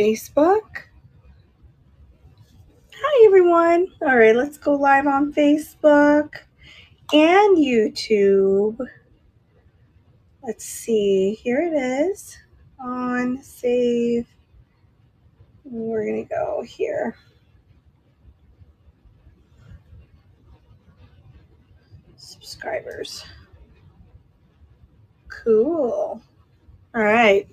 Facebook. Hi, everyone. All right, let's go live on Facebook and YouTube. Let's see. Here it is. On save. We're going to go here. Subscribers. Cool. All right.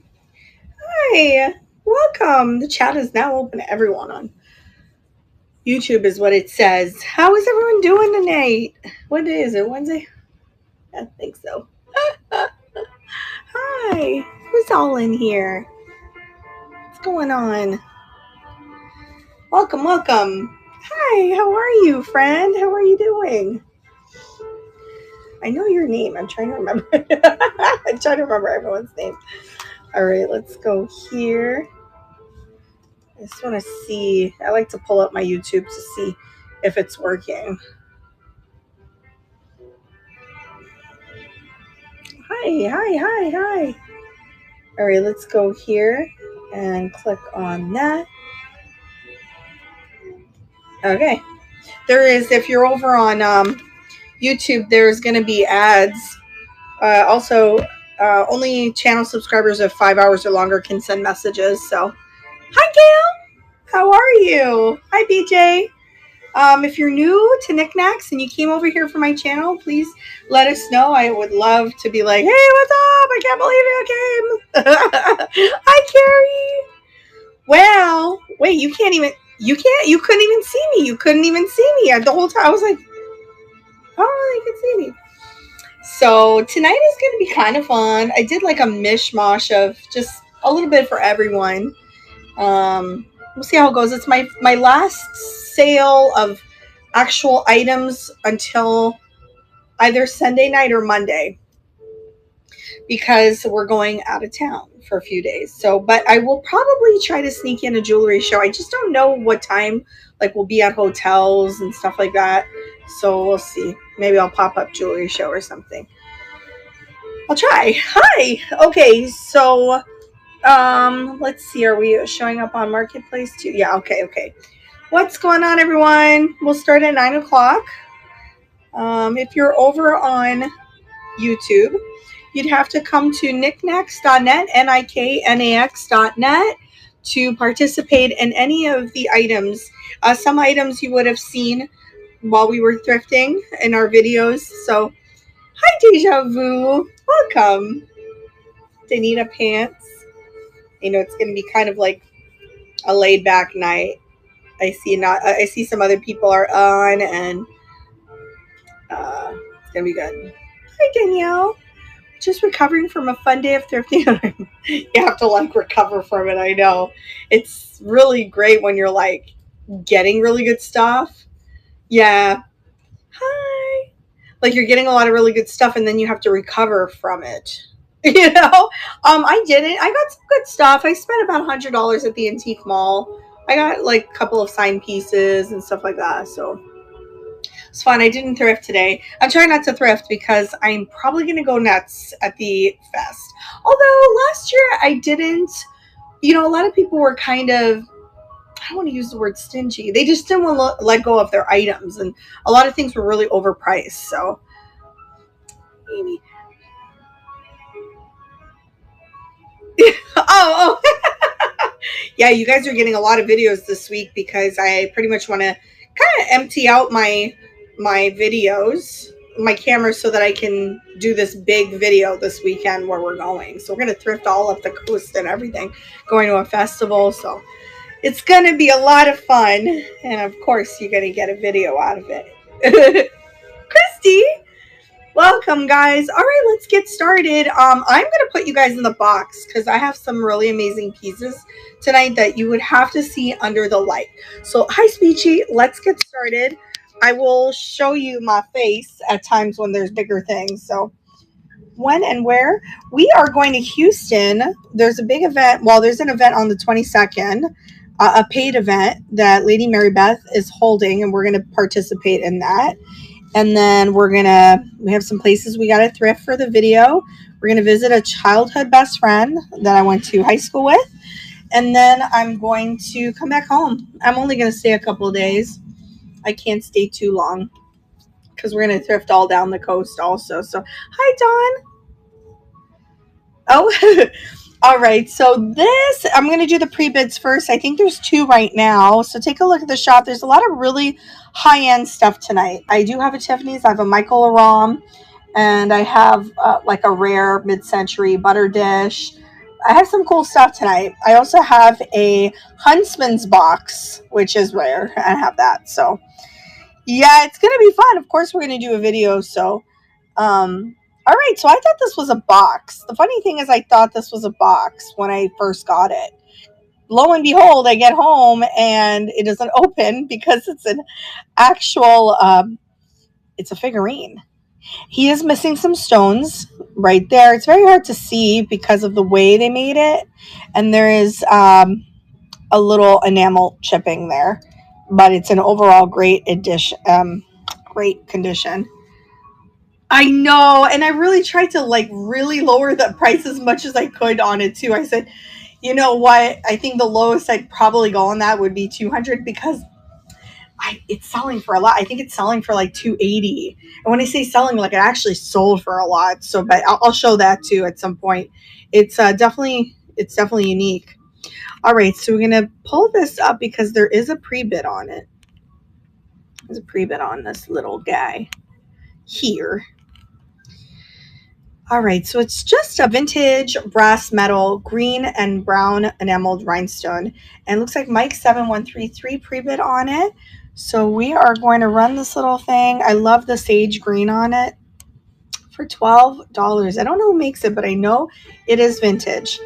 Hi. Welcome. The chat is now open to everyone on YouTube, is what it says. How is everyone doing tonight? What day is it? Wednesday? I think so. Hi. Who's all in here? What's going on? Welcome, welcome. Hi, how are you, friend? How are you doing? I know your name. I'm trying to remember. I'm trying to remember everyone's name. All right, let's go here. I just want to see. I like to pull up my YouTube to see if it's working. Hi. All right, let's go here and click on that. Okay. There is, if you're over on YouTube, there's going to be ads. Also, only channel subscribers of 5 hours or longer can send messages. So, hi, Gail. How are you? Hi, BJ. If you're new to Knickknacks and you came over here for my channel, please let us know. I would love to be like, hey, what's up? I can't believe you came. Hi, Carrie. Well, wait, you couldn't even see me. You couldn't even see me. The whole time I was like, oh, they can see me. So tonight is going to be kind of fun. I did like a mishmash of just a little bit for everyone. We'll see how it goes. It's my last sale of actual items until either Sunday night or Monday, because we're going out of town for a few days. So, but I will probably try to sneak in a jewelry show. I just don't know what time, like we'll be at hotels and stuff like that. So we'll see. Maybe I'll pop up jewelry show or something. I'll try. Hi. Okay, so let's see. Are we showing up on Marketplace too? Yeah, okay. What's going on, everyone? We'll start at 9 o'clock. If you're over on YouTube, you'd have to come to knickknacks.net, niknax.net, to participate in any of the items. Some items you would have seen while we were thrifting in our videos. So, hi, Deja Vu. Welcome. Danita Pants. You know, it's going to be kind of like a laid back night. I see some other people are on, and it's going to be good. Hi, Danielle. Just recovering from a fun day of thrifting. You have to like recover from it. I know. It's really great when you're like getting really good stuff. Yeah. Hi. Like you're getting a lot of really good stuff and then you have to recover from it. You know? I didn't. I got some good stuff. I spent about $100 at the antique mall. I got like a couple of signed pieces and stuff like that. So it's fun. I didn't thrift today. I'm trying not to thrift because I'm probably going to go nuts at the fest. Although last year I didn't, a lot of people were kind of, I don't want to use the word stingy. They just didn't want to let go of their items. And a lot of things were really overpriced. So maybe. Oh. Yeah, you guys are getting a lot of videos this week because I pretty much want to kind of empty out my videos, my camera, so that I can do this big video this weekend where we're going. So we're going to thrift all up the coast and everything, going to a festival. So it's going to be a lot of fun. And of course, you're going to get a video out of it. Christy, welcome, guys. All right, let's get started. I'm going to put you guys in the box because I have some really amazing pieces tonight that you would have to see under the light. So, hi, Speechy. Let's get started. I will show you my face at times when there's bigger things. So, when and where? We are going to Houston. There's a big event. Well, there's an event on the 22nd, a paid event that Lady Mary Beth is holding, and we're going to participate in that. And then we have some places we got to thrift for the video. We're going to visit a childhood best friend that I went to high school with. And then I'm going to come back home. I'm only going to stay a couple of days. I can't stay too long because we're going to thrift all down the coast also. So, hi, Dawn. Oh, all right. So this, I'm going to do the pre-bids first. I think there's 2 right now. So take a look at the shop. There's a lot of really high-end stuff tonight. I do have a Tiffany's. I have a Michael Aram. And I have like a rare mid-century butter dish. I have some cool stuff tonight. I also have a Huntsman's box, which is rare. I have that. So yeah, it's going to be fun. Of course, we're going to do a video. So all right, so I thought this was a box. The funny thing is I thought this was a box when I first got it. Lo and behold, I get home and it doesn't open because it's an actual, it's a figurine. He is missing some stones right there. It's very hard to see because of the way they made it. And there is a little enamel chipping there. But it's an overall great edition, great condition. I know, and I really tried to like really lower the price as much as I could on it too. I said, you know what? I think the lowest I'd probably go on that would be 200 because it's selling for a lot. I think it's selling for like 280. And when I say selling, like it actually sold for a lot. So, but I'll show that too at some point. It's definitely unique. All right, so we're gonna pull this up because there is a pre-bid on it. There's a pre-bid on this little guy here. All right, so it's just a vintage brass metal, green and brown enameled rhinestone. And it looks like Mike 7133 pre-bid on it. So we are going to run this little thing. I love the sage green on it for $12. I don't know who makes it, but I know it is vintage.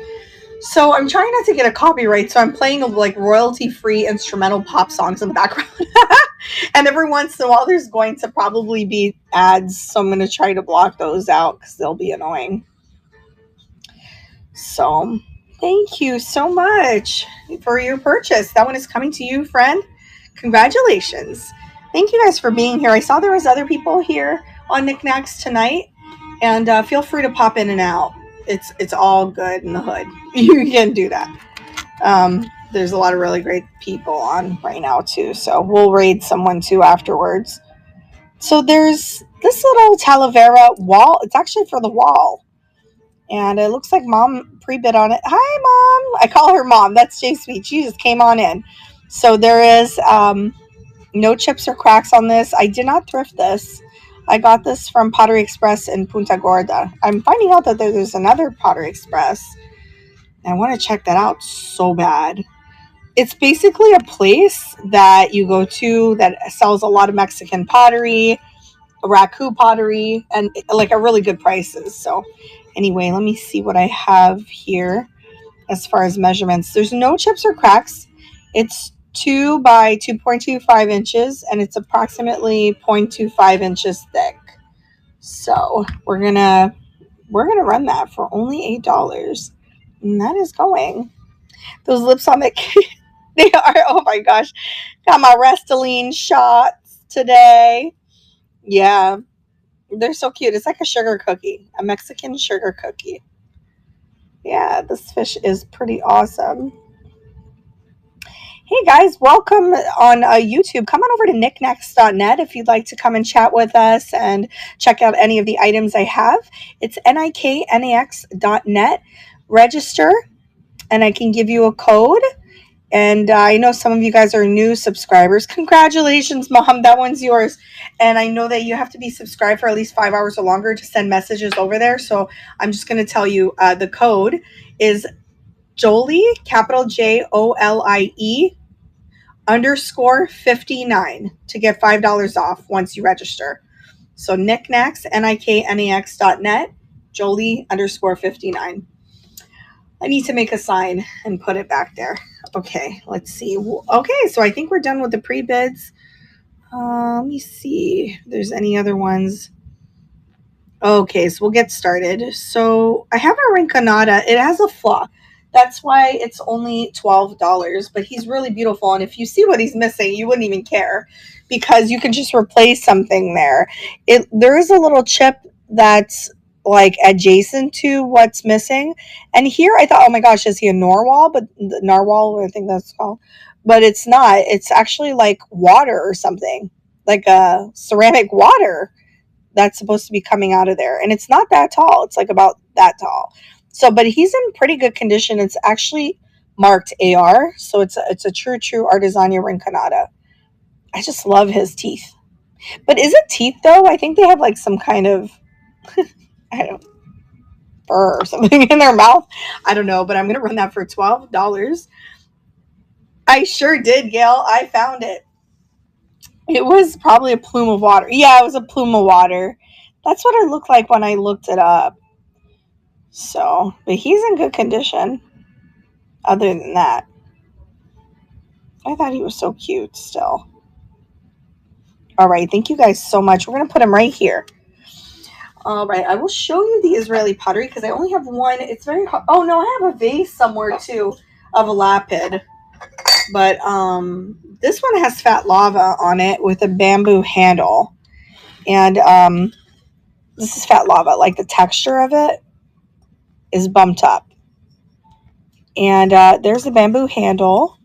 So I'm trying not to get a copyright, so I'm playing like royalty-free instrumental pop songs in the background. And every once in a while, there's going to probably be ads, so I'm going to try to block those out because they'll be annoying. So thank you so much for your purchase. That one is coming to you, friend. Congratulations. Thank you guys for being here. I saw there was other people here on Knickknacks tonight, and feel free to pop in and out. It's all good in the hood. You can do that. There's a lot of really great people on right now too, so we'll raid someone too afterwards. So there's this little Talavera wall. It's actually for the wall, and it looks like Mom pre-bid on it. Hi, Mom. I call her Mom. That's Jay Sweet. She just came on in. So there is no chips or cracks on this. I did not thrift this. I got this from Pottery Express in Punta Gorda. I'm finding out that there's another Pottery Express. I want to check that out so bad. It's basically a place that you go to that sells a lot of Mexican pottery, raku pottery, and like at really good prices. So anyway, let me see what I have here as far as measurements. There's no chips or cracks. It's 2 by 2.25 inches, and it's approximately 0.25 inches thick. So we're gonna run that for only $8, and that is going. Those lips on the they are, oh my gosh, got my Restylane shots today. Yeah, they're so cute. It's like a sugar cookie, a Mexican sugar cookie. Yeah, this fish is pretty awesome. Hey guys, welcome on YouTube. Come on over to knickknacks.net if you'd like to come and chat with us and check out any of the items I have. It's nicknax.net. Register, and I can give you a code. And I know some of you guys are new subscribers. Congratulations, Mom. That one's yours. And I know that you have to be subscribed for at least 5 hours or longer to send messages over there. So I'm just going to tell you the code is Jolie, capital JOLIE _59 to get $5 off once you register. So knickknacks, nicknax.net, Jolie _59. I need to make a sign and put it back there. Okay, let's see. Okay, so I think we're done with the pre-bids. Let me see if there's any other ones. Okay, so we'll get started. So I have a Rinconada. It has a flaw. That's why it's only $12, but he's really beautiful. And if you see what he's missing, you wouldn't even care because you can just replace something there. There is a little chip that's like adjacent to what's missing. And here I thought, oh my gosh, is he a narwhal? But narwhal, I think that's called. But it's not. It's actually like water or something, like a ceramic water that's supposed to be coming out of there. And it's not that tall. It's like about that tall. So, but he's in pretty good condition. It's actually marked AR. So it's a true Artisania rinconata. I just love his teeth. But is it teeth though? I think they have like some kind of, I don't, fur or something in their mouth. I don't know, but I'm gonna run that for $12. I sure did, Gail. I found it. It was probably a plume of water. Yeah, it was a plume of water. That's what it looked like when I looked it up. So, but he's in good condition. Other than that, I thought he was so cute still. All right, thank you guys so much. We're gonna put him right here. All right, I will show you the Israeli pottery because I only have one. It's very hard. Oh no, I have a vase somewhere too of a lapid. But this one has fat lava on it with a bamboo handle. And this is fat lava. Like the texture of it is bumped up. And there's the bamboo handle.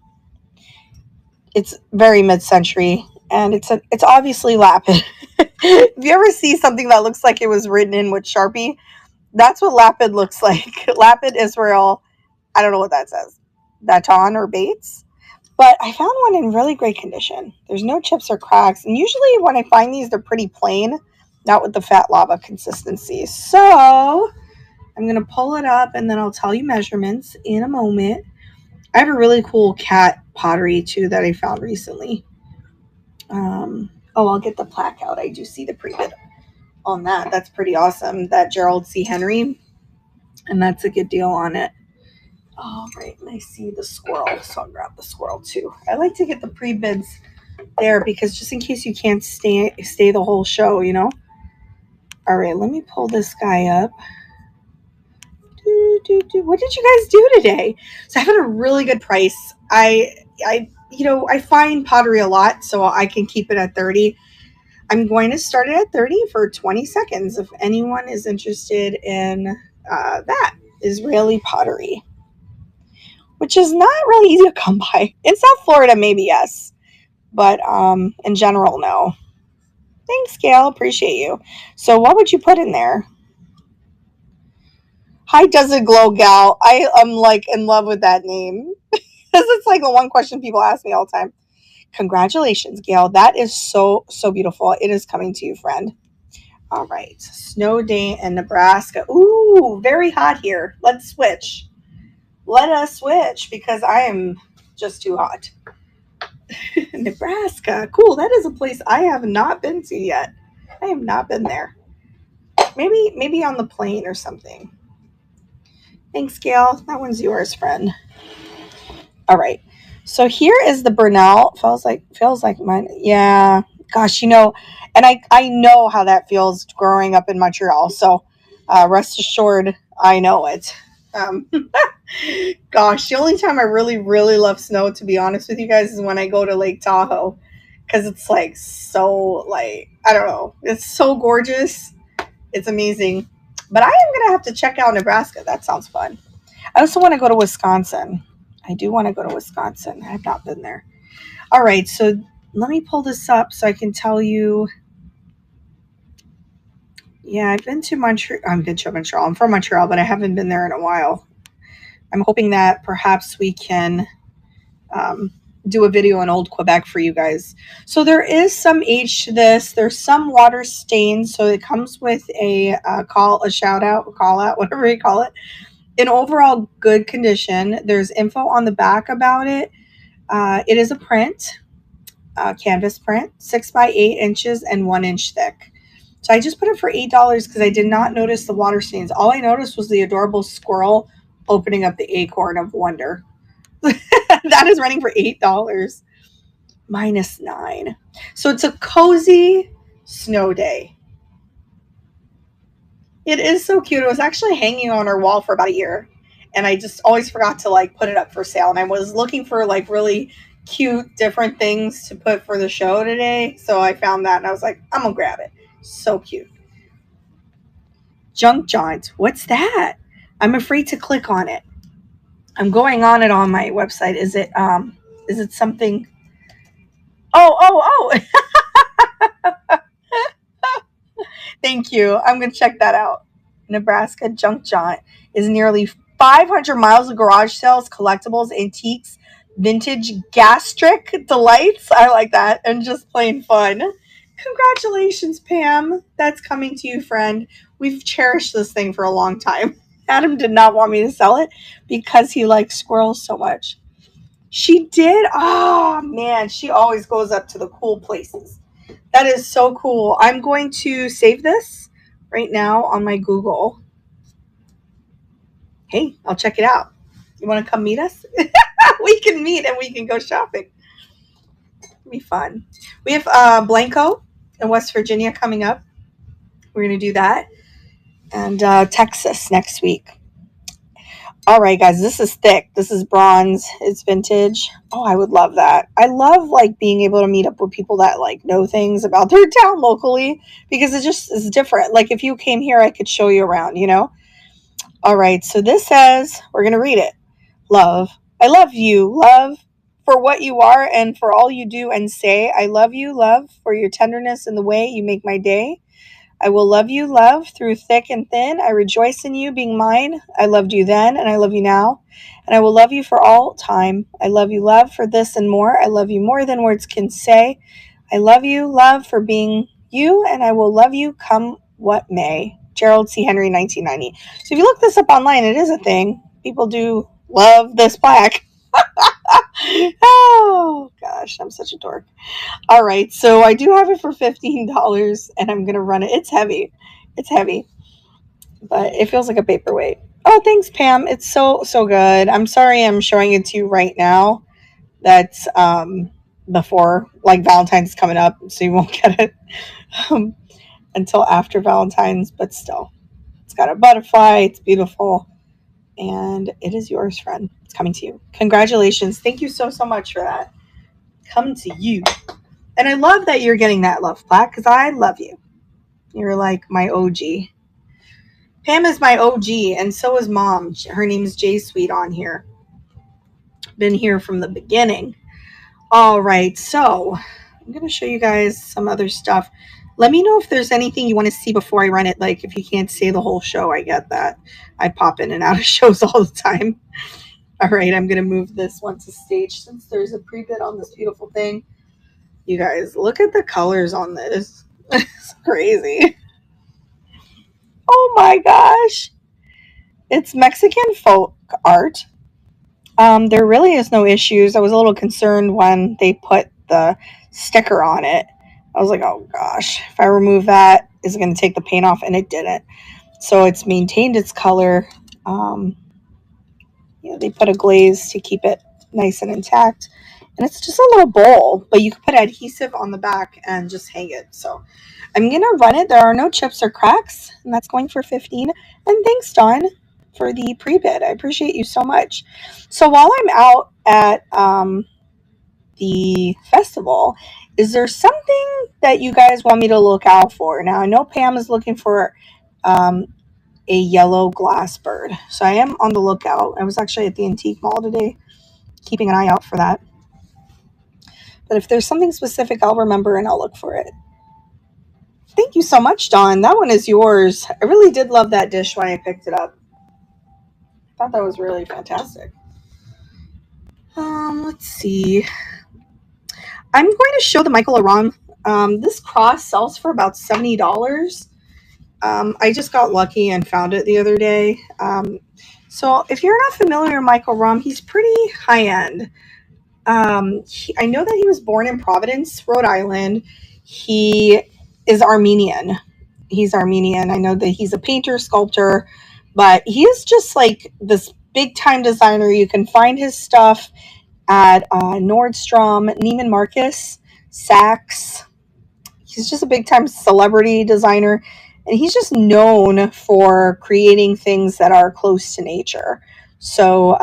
It's very mid-century. And it's obviously lapid. If you ever see something that looks like it was written in with Sharpie, that's what lapid looks like. Lapid Israel. I don't know what that says. Baton or Bates. But I found one in really great condition. There's no chips or cracks. And usually when I find these, they're pretty plain, not with the fat lava consistency. So I'm going to pull it up and then I'll tell you measurements in a moment. I have a really cool cat pottery too that I found recently. I'll get the plaque out. I do see the pre-bid on that. That's pretty awesome. That Gerald C. Henry. And that's a good deal on it. All right, and I see the squirrel, so I'll grab the squirrel too. I like to get the pre-bids there because just in case you can't stay the whole show, you know. All right, let me pull this guy up. What did you guys do today? So I have a really good price. I find pottery a lot, so I can keep it at 30. I'm going to start it at 30 for 20 seconds if anyone is interested in that Israeli pottery, which is not really easy to come by. In South Florida, maybe yes, but in general, no. Thanks, Gail. Appreciate you. So what would you put in there? Hi, Does It Glow Gal. I am like in love with that name. Because it's like the one question people ask me all the time. Congratulations, Gail. That is so beautiful. It is coming to you, friend. All right. Snow day in Nebraska. Ooh, very hot here. Let's switch. Let us switch because I am just too hot. Nebraska. Cool. That is a place I have not been to yet. I have not been there. Maybe on the plane or something. Thanks, Gail. That one's yours, friend. All right. So here is the Bernal. Feels like mine. Yeah. Gosh, and I know how that feels growing up in Montreal. So rest assured, I know it. Gosh, the only time I really, really love snow, to be honest with you guys, is when I go to Lake Tahoe. Because it's like so, like, I don't know. It's so gorgeous. It's amazing. But I am going to have to check out Nebraska. That sounds fun. I also want to go to Wisconsin. I do want to go to Wisconsin. I have not been there. All right. So let me pull this up so I can tell you. Yeah, I've been to Montreal. I'm from Montreal, but I haven't been there in a while. I'm hoping that perhaps we can do a video on Old Quebec for you guys. So there is some age to this. There's some water stains. So it comes with a call out, whatever you call it. In overall good condition. There's info on the back about it. It is a print, canvas print, 6 by 8 inches and 1 inch thick. So I just put it for $8 because I did not notice the water stains. All I noticed was the adorable squirrel opening up the acorn of wonder. That is running for $8 minus 9. So it's a cozy snow day. It is so cute. It was actually hanging on our wall for about a year. And I just always forgot to like put it up for sale. And I was looking for like really cute different things to put for the show today. So I found that and I was like, I'm going to grab it. So cute. Junk jaunt. What's that? I'm afraid to click on it. I'm going on it on my website. Is it something? Oh. Thank you. I'm going to check that out. Nebraska Junk Jaunt is nearly 500 miles of garage sales, collectibles, antiques, vintage gastric delights. I like that. And just plain fun. Congratulations, Pam. That's coming to you, friend. We've cherished this thing for a long time. Adam did not want me to sell it because he likes squirrels so much. She did? Oh, man. She always goes up to the cool places. That is so cool. I'm going to save this right now on my Google. Hey, I'll check it out. You want to come meet us? We can meet and we can go shopping. It'll be fun. We have Blanco in West Virginia coming up. We're going to do that. And Texas next week. All right, guys, this is thick. This is bronze. It's vintage. Oh, I would love that. I love like being able to meet up with people that like know things about their town locally because it just is different. Like if you came here, I could show you around, you know? All right, so this says, we're going to read it. Love. I love you, love, for what you are and for all you do and say. I love you, love, for your tenderness and the way you make my day. I will love you, love, through thick and thin. I rejoice in you being mine. I loved you then, and I love you now. And I will love you for all time. I love you, love, for this and more. I love you more than words can say. I love you, love, for being you, and I will love you come what may. Gerald C. Henry, 1990. So if you look this up online, it is a thing. People do love this plaque. Oh, gosh, I'm such a dork. All right, so I do have it for $15, and I'm gonna run it. It's heavy, but it feels like a paperweight. Oh, thanks, Pam. It's so good. I'm sorry, I'm showing it to you right now. That's before like Valentine's coming up, so you won't get it until after Valentine's. But still, it's got a butterfly. It's beautiful, and it is yours, friend. It's coming to you. Congratulations! Thank you so much for that. Come to you. And I love that you're getting that love plaque because I love you. You're like my OG. Pam is my OG, and so is Mom. Her name is J Sweet on here. Been here from the beginning. All right, so I'm going to show you guys some other stuff. Let me know if there's anything you want to see before I run it. Like if you can't see the whole show, I get that. I pop in and out of shows all the time. All right, I'm going to move this one to stage since there's a pre-bid on this beautiful thing. You guys, look at the colors on this. It's crazy. Oh my gosh. It's Mexican folk art. There really is no issues. I was a little concerned when they put the sticker on it. I was like, oh gosh, if I remove that, is it going to take the paint off? And it didn't. So it's maintained its color. They put a glaze to keep it nice and intact. And it's just a little bowl, but you can put adhesive on the back and just hang it. So I'm going to run it. There are no chips or cracks, and that's going for $15. And thanks, Dawn, for the pre-bid. I appreciate you so much. So while I'm out at the festival, is there something that you guys want me to look out for? Now, I know Pam is looking for a yellow glass bird. So I am on the lookout. I was actually at the antique mall today, keeping an eye out for that. But if there's something specific, I'll remember and I'll look for it. Thank you so much, Dawn. That one is yours. I really did love that dish when I picked it up. I thought that was really fantastic. Let's see. I'm going to show the Michael Aram. This cross sells for about $70. I just got lucky and found it the other day. So if you're not familiar with Michael Aram, he's pretty high-end. I know that he was born in Providence, Rhode Island. He is Armenian. He's Armenian. I know that he's a painter, sculptor, but he is just like this big-time designer. You can find his stuff at Nordstrom, Neiman Marcus, Saks. He's just a big-time celebrity designer, and he's just known for creating things that are close to nature. So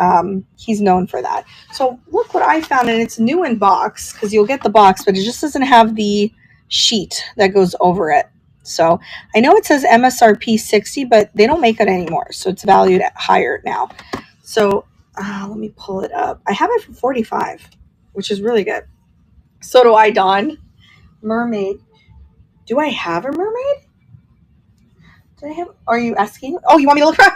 he's known for that. So look what I found, and it's new in box because you'll get the box, but it just doesn't have the sheet that goes over it. So I know it says MSRP 60, but they don't make it anymore. So it's valued at higher now. So let me pull it up. I have it for 45, which is really good. So do I, Dawn. Mermaid. Do I have a mermaid? Do I have? Are you asking? Oh, you want me to look for?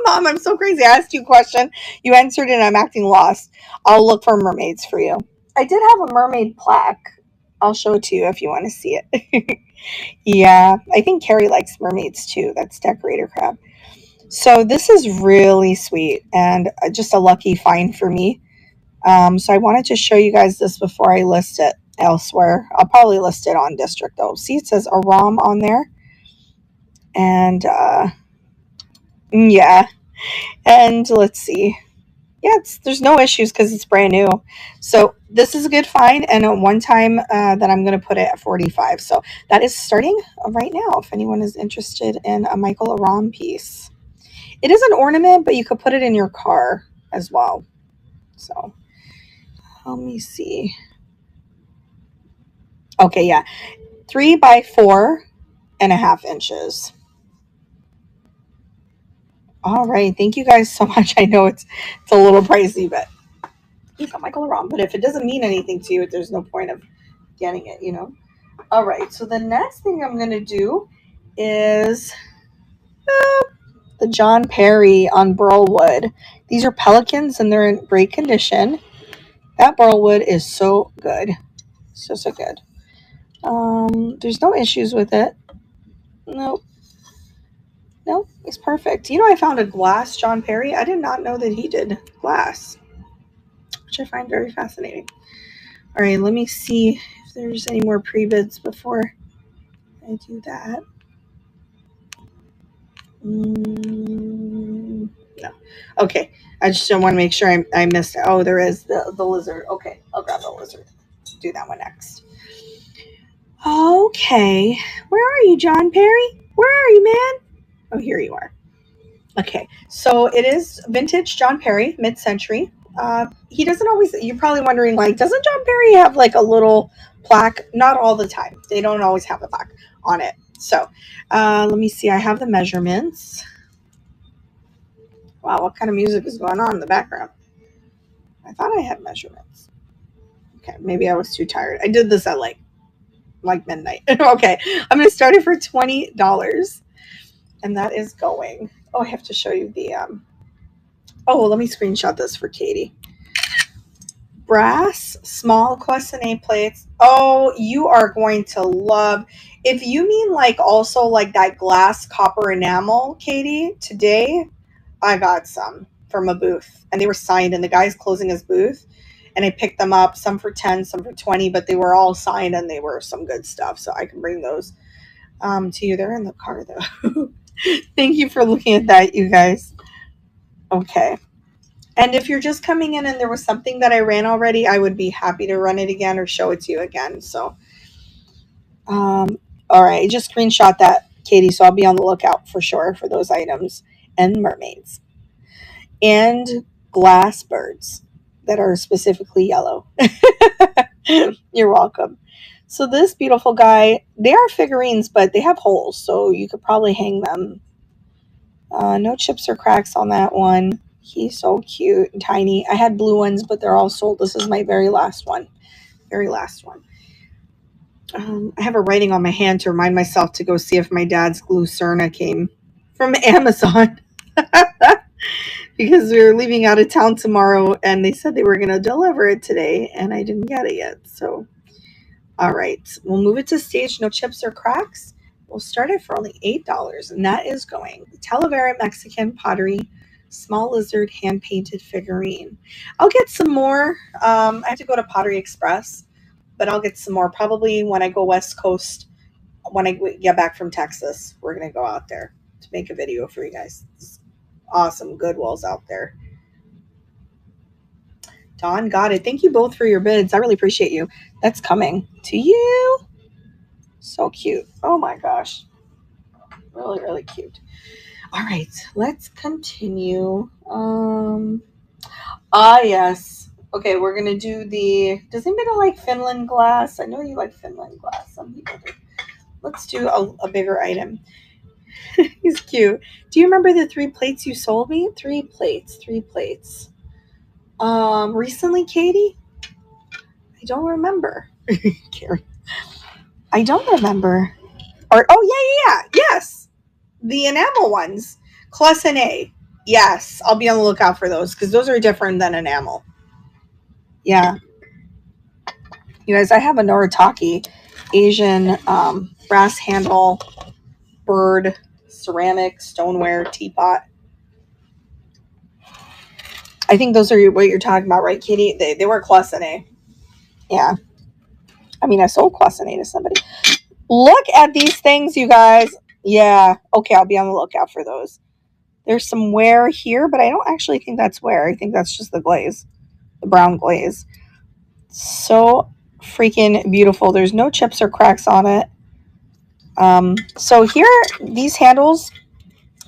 Mom, I'm so crazy. I asked you a question. You answered it, and I'm acting lost. I'll look for mermaids for you. I did have a mermaid plaque. I'll show it to you if you want to see it. Yeah, I think Carrie likes mermaids too. That's decorator crab. So this is really sweet and just a lucky find for me. So I wanted to show you guys this before I list it elsewhere. I'll probably list it on District though. See, it says Aram on there, and yeah, and let's see. Yeah, there's no issues because it's brand new. So this is a good find, and at one time that I'm going to put it at 45. So that is starting right now. If anyone is interested in a Michael Aram piece, it is an ornament, but you could put it in your car as well. So let me see. Okay, yeah, 3 by 4.5 inches. All right, thank you guys so much. I know it's a little pricey, but you got Michael Aram. But if it doesn't mean anything to you, there's no point of getting it, you know. All right, so the next thing I'm going to do is the John Perry on burlwood. These are pelicans and they're in great condition. That burlwood is so good. So good. There's no issues with it. Nope. Nope, it's perfect. You know, I found a glass John Perry. I did not know that he did glass, which I find very fascinating. All right, let me see if there's any more pre-bids before I do that. No. Okay. I just don't want to make sure I missed it. Oh, there is the lizard. Okay. I'll grab the lizard. Do that one next. Okay. Where are you, John Perry? Where are you, man? Oh, here you are. Okay. So it is vintage John Perry, mid-century. He doesn't always, you're probably wondering, like, doesn't John Perry have like a little plaque? Not all the time. They don't always have a plaque on it. So let me see. I have the measurements. Wow, what kind of music is going on in the background? I thought I had measurements. Okay, maybe I was too tired. I did this at like midnight. Okay, I'm gonna start it for $20, and that is going. Oh, I have to show you the. Oh, let me screenshot this for Katie. Brass small Questionnaire plates. Oh, you are going to love. If you mean like also like that glass copper enamel, Katie, today I got some from a booth and they were signed and the guy's closing his booth and I picked them up, some for 10, some for 20, but they were all signed and they were some good stuff. So I can bring those to you. They're in the car though. Thank you for looking at that, you guys. Okay. And if you're just coming in and there was something that I ran already, I would be happy to run it again or show it to you again. So, all right, just screenshot that, Katie. So I'll be on the lookout for sure for those items and mermaids and glass birds that are specifically yellow. You're welcome. So this beautiful guy, they are figurines, but they have holes, so you could probably hang them. No chips or cracks on that one. He's so cute and tiny. I had blue ones, but they're all sold. This is my very last one. Very last one. I have a writing on my hand to remind myself to go see if my dad's Glucerna came from Amazon. Because we were leaving out of town tomorrow and they said they were going to deliver it today and I didn't get it yet. So, all right, we'll move it to stage. No chips or cracks. We'll start it for only $8 and that is going. Talavera Mexican pottery, small lizard hand painted figurine. I'll get some more. I have to go to Pottery Express, but I'll get some more probably when I go West Coast. When I get back from Texas, we're going to go out there to make a video for you guys. Awesome Goodwills out there. Dawn got it. Thank you both for your bids. I really appreciate you. That's coming to you. So cute. Oh my gosh. Really, really cute. All right, let's continue. Yes. Okay, we're gonna do the. Does anybody like Finland glass? I know you like Finland glass. Some people do. let's do a bigger item. He's cute. Do you remember the 3 plates you sold me? 3 plates. Recently, Katie? I don't remember. Karen. I don't remember. Or yeah. Yes. The enamel ones. Clusson. Yes. I'll be on the lookout for those because those are different than enamel. Yeah. You guys, I have a Noritake Asian brass handle bird ceramic stoneware teapot. I think those are what you're talking about, right, Kitty? They were Clusson. Yeah. I mean, I sold Clusson to somebody. Look at these things, you guys. Yeah. Okay, I'll be on the lookout for those. There's some wear here, but I don't actually think that's wear. I think that's just the glaze, the brown glaze. So freaking beautiful. There's no chips or cracks on it. So here, these handles,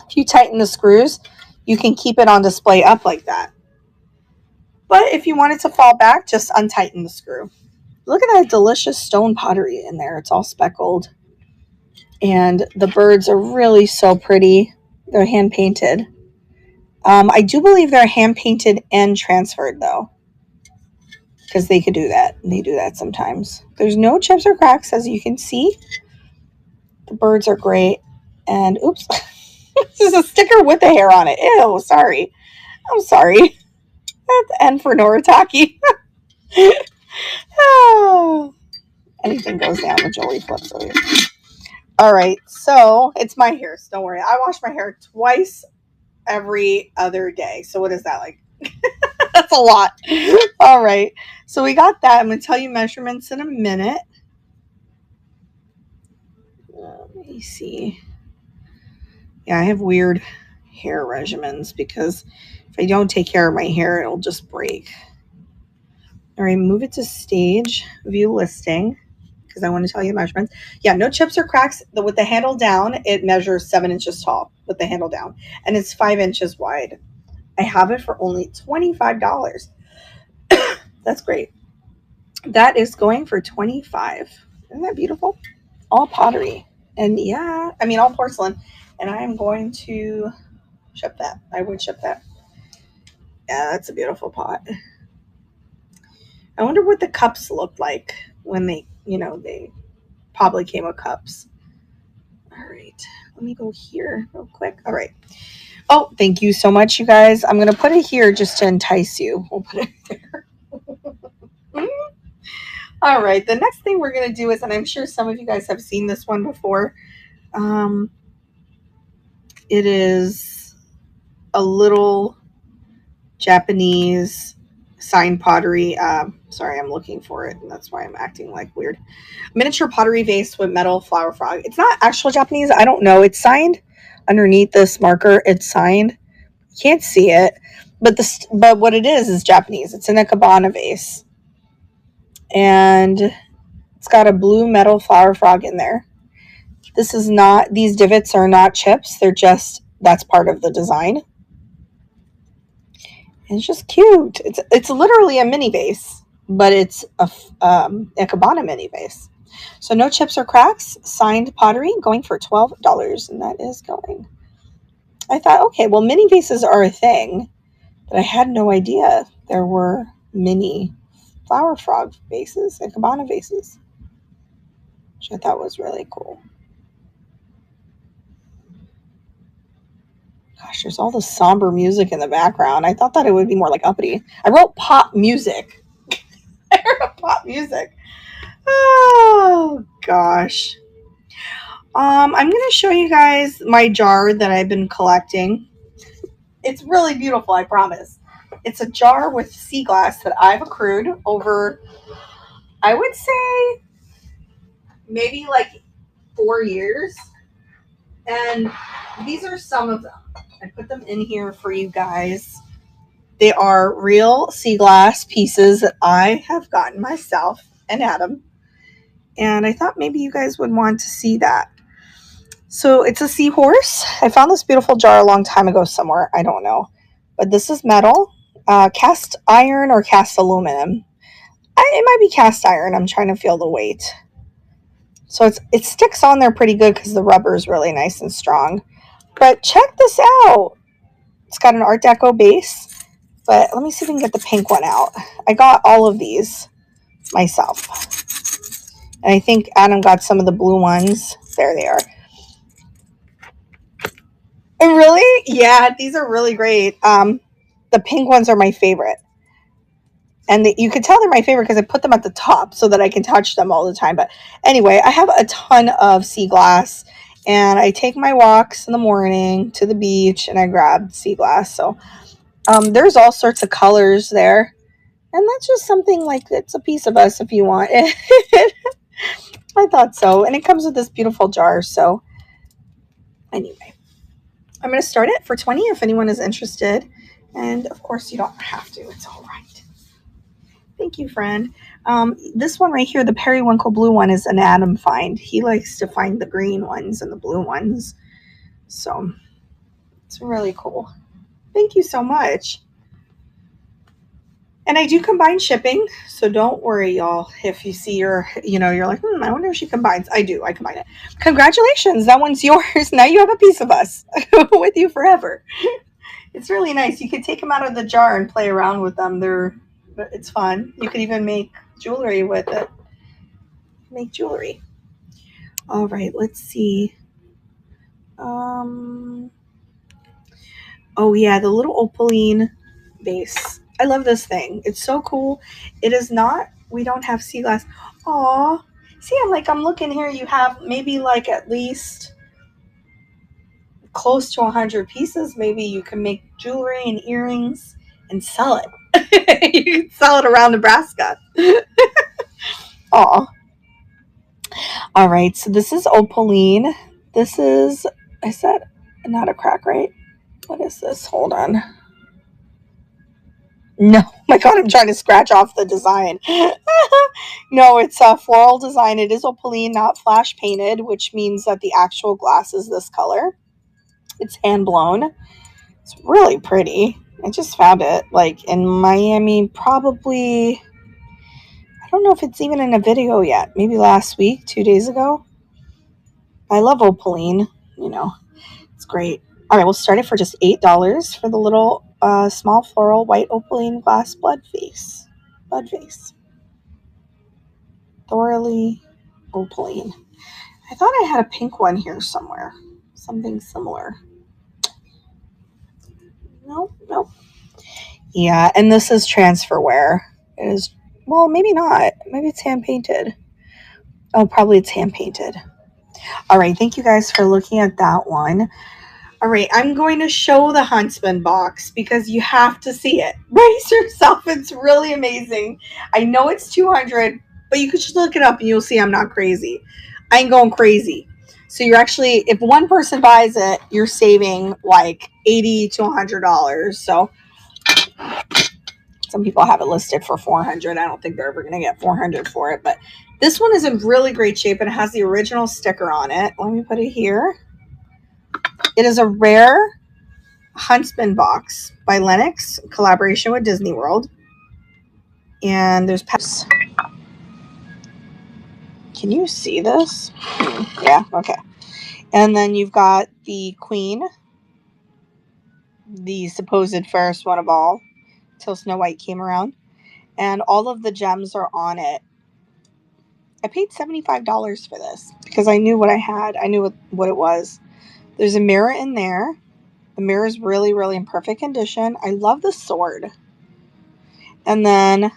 if you tighten the screws, you can keep it on display up like that. But if you want it to fall back, just untighten the screw. Look at that delicious stone pottery in there. It's all speckled. And the birds are really so pretty. They're hand painted. I do believe they're hand painted and transferred though, because they could do that. They do that sometimes. There's no chips or cracks, as you can see. The birds are great. And oops, this is a sticker with the hair on it. Ew, sorry. I'm sorry. That's N for Noritake. Oh, anything goes down, the Jolie flips over. All right, so it's my hair. So don't worry. I wash my hair twice every other day. So what is that like? That's a lot. All right. So we got that. I'm going to tell you measurements in a minute. Let me see. Yeah, I have weird hair regimens because if I don't take care of my hair, it'll just break. All right, move it to stage, view listing, because I want to tell you the measurements. Yeah, no chips or cracks. With the handle down, it measures 7 inches tall with the handle down, and it's 5 inches wide. I have it for only $25. That's great. That is going for $25. Isn't that beautiful? All pottery. And yeah, I mean, all porcelain. And I am going to ship that. I would ship that. Yeah, that's a beautiful pot. I wonder what the cups looked like when they probably came with cups. All right. Let me go here real quick. All right. Oh, thank you so much, you guys. I'm going to put it here just to entice you. We'll put it there. All right. The next thing we're going to do is, and I'm sure some of you guys have seen this one before. It is a little Japanese sign pottery. Sorry, I'm looking for it, and that's why I'm acting like weird. Miniature pottery vase with metal flower frog. It's not actual Japanese. I don't know. It's signed underneath this marker. It's signed. You can't see it, but what it is Japanese. It's in a cabana vase, and it's got a blue metal flower frog in there. This is not. These divots are not chips. They're just. That's part of the design. It's just cute. It's literally a mini vase, but it's a cabana mini vase. So no chips or cracks, signed pottery, going for $12, and that is going. I thought, okay, well, mini vases are a thing, but I had no idea there were mini flower frog vases and cabana vases, which I thought was really cool. Gosh, there's all this somber music in the background. I thought that it would be more like uppity. I wrote pop music. I wrote pop music. Oh, gosh. I'm going to show you guys my jar that I've been collecting. It's really beautiful, I promise. It's a jar with sea glass that I've accrued over, I would say, maybe like 4 years. And these are some of them. I put them in here for you guys. They are real sea glass pieces that I have gotten myself and Adam. And I thought maybe you guys would want to see that. So it's a seahorse. I found this beautiful jar a long time ago somewhere. I don't know. But this is metal. Cast iron or cast aluminum. It might be cast iron. I'm trying to feel the weight. So it sticks on there pretty good because the rubber is really nice and strong. But check this out. It's got an Art Deco base. But let me see if we can get the pink one out. I got all of these myself. And I think Adam got some of the blue ones. There they are. And really? Yeah, these are really great. The pink ones are my favorite. And you can tell they're my favorite because I put them at the top so that I can touch them all the time. But anyway, I have a ton of sea glass. And I take my walks in the morning to the beach and I grab sea glass. So there's all sorts of colors there. And that's just something like it's a piece of us if you want it. I thought so. And it comes with this beautiful jar. So anyway, I'm going to start it for 20 if anyone is interested. And of course, you don't have to. It's all right. Thank you, friend. This one right here, the periwinkle blue one, is an Adam find. He likes to find the green ones and the blue ones. So it's really cool. Thank you so much. And I do combine shipping, so don't worry, y'all. If you see you're like, I wonder if she combines. I do. I combine it. Congratulations. That one's yours. Now you have a piece of us with you forever. It's really nice. You can take them out of the jar and play around with them. It's fun. You could even make jewelry with it. Make jewelry. All right, let's see. Oh yeah, the little opaline base. I love this thing. It's so cool. It is not. We don't have sea glass. Aw. See, I'm looking here. You have maybe like at least close to 100 pieces. Maybe you can make jewelry and earrings and sell it. You can sell it around Nebraska. Aw. All right, so this is opaline. This is that not a crack, right? What is this? Hold on. No, my God, I'm trying to scratch off the design. No, it's a floral design. It is opaline, not flash painted, which means that the actual glass is this color. It's hand blown. It's really pretty. I just found it like in Miami, probably. I don't know if it's even in a video yet. Maybe last week, 2 days ago. I love opaline. It's great. All right, we'll start it for just $8 for the little small floral white opaline glass blood vase. Thoroughly opaline. I thought I had a pink one here somewhere. Something similar. Nope. Yeah, and this is transferware. It is, well, maybe not. Maybe it's hand painted. Oh, probably it's hand painted. All right, thank you guys for looking at that one. All right, I'm going to show the Huntsman box because you have to see it. Brace yourself. It's really amazing. I know it's 200, but you could just look it up and you'll see I'm not crazy. I ain't going crazy. So you're actually, if one person buys it, you're saving like $80 to $100. So some people have it listed for 400. I don't think they're ever going to get 400 for it, but this one is in really great shape and it has the original sticker on it. Let me put it here. It is a rare Huntsman box by Lennox, collaboration with Disney World. And there's peps. Can you see this? Yeah, okay. And then you've got the Queen, the supposed fairest one of all, till Snow White came around. And all of the gems are on it. I paid $75 for this because I knew what I had. I knew what it was. There's a mirror in there. The mirror is really, really in perfect condition. I love the sword. And then,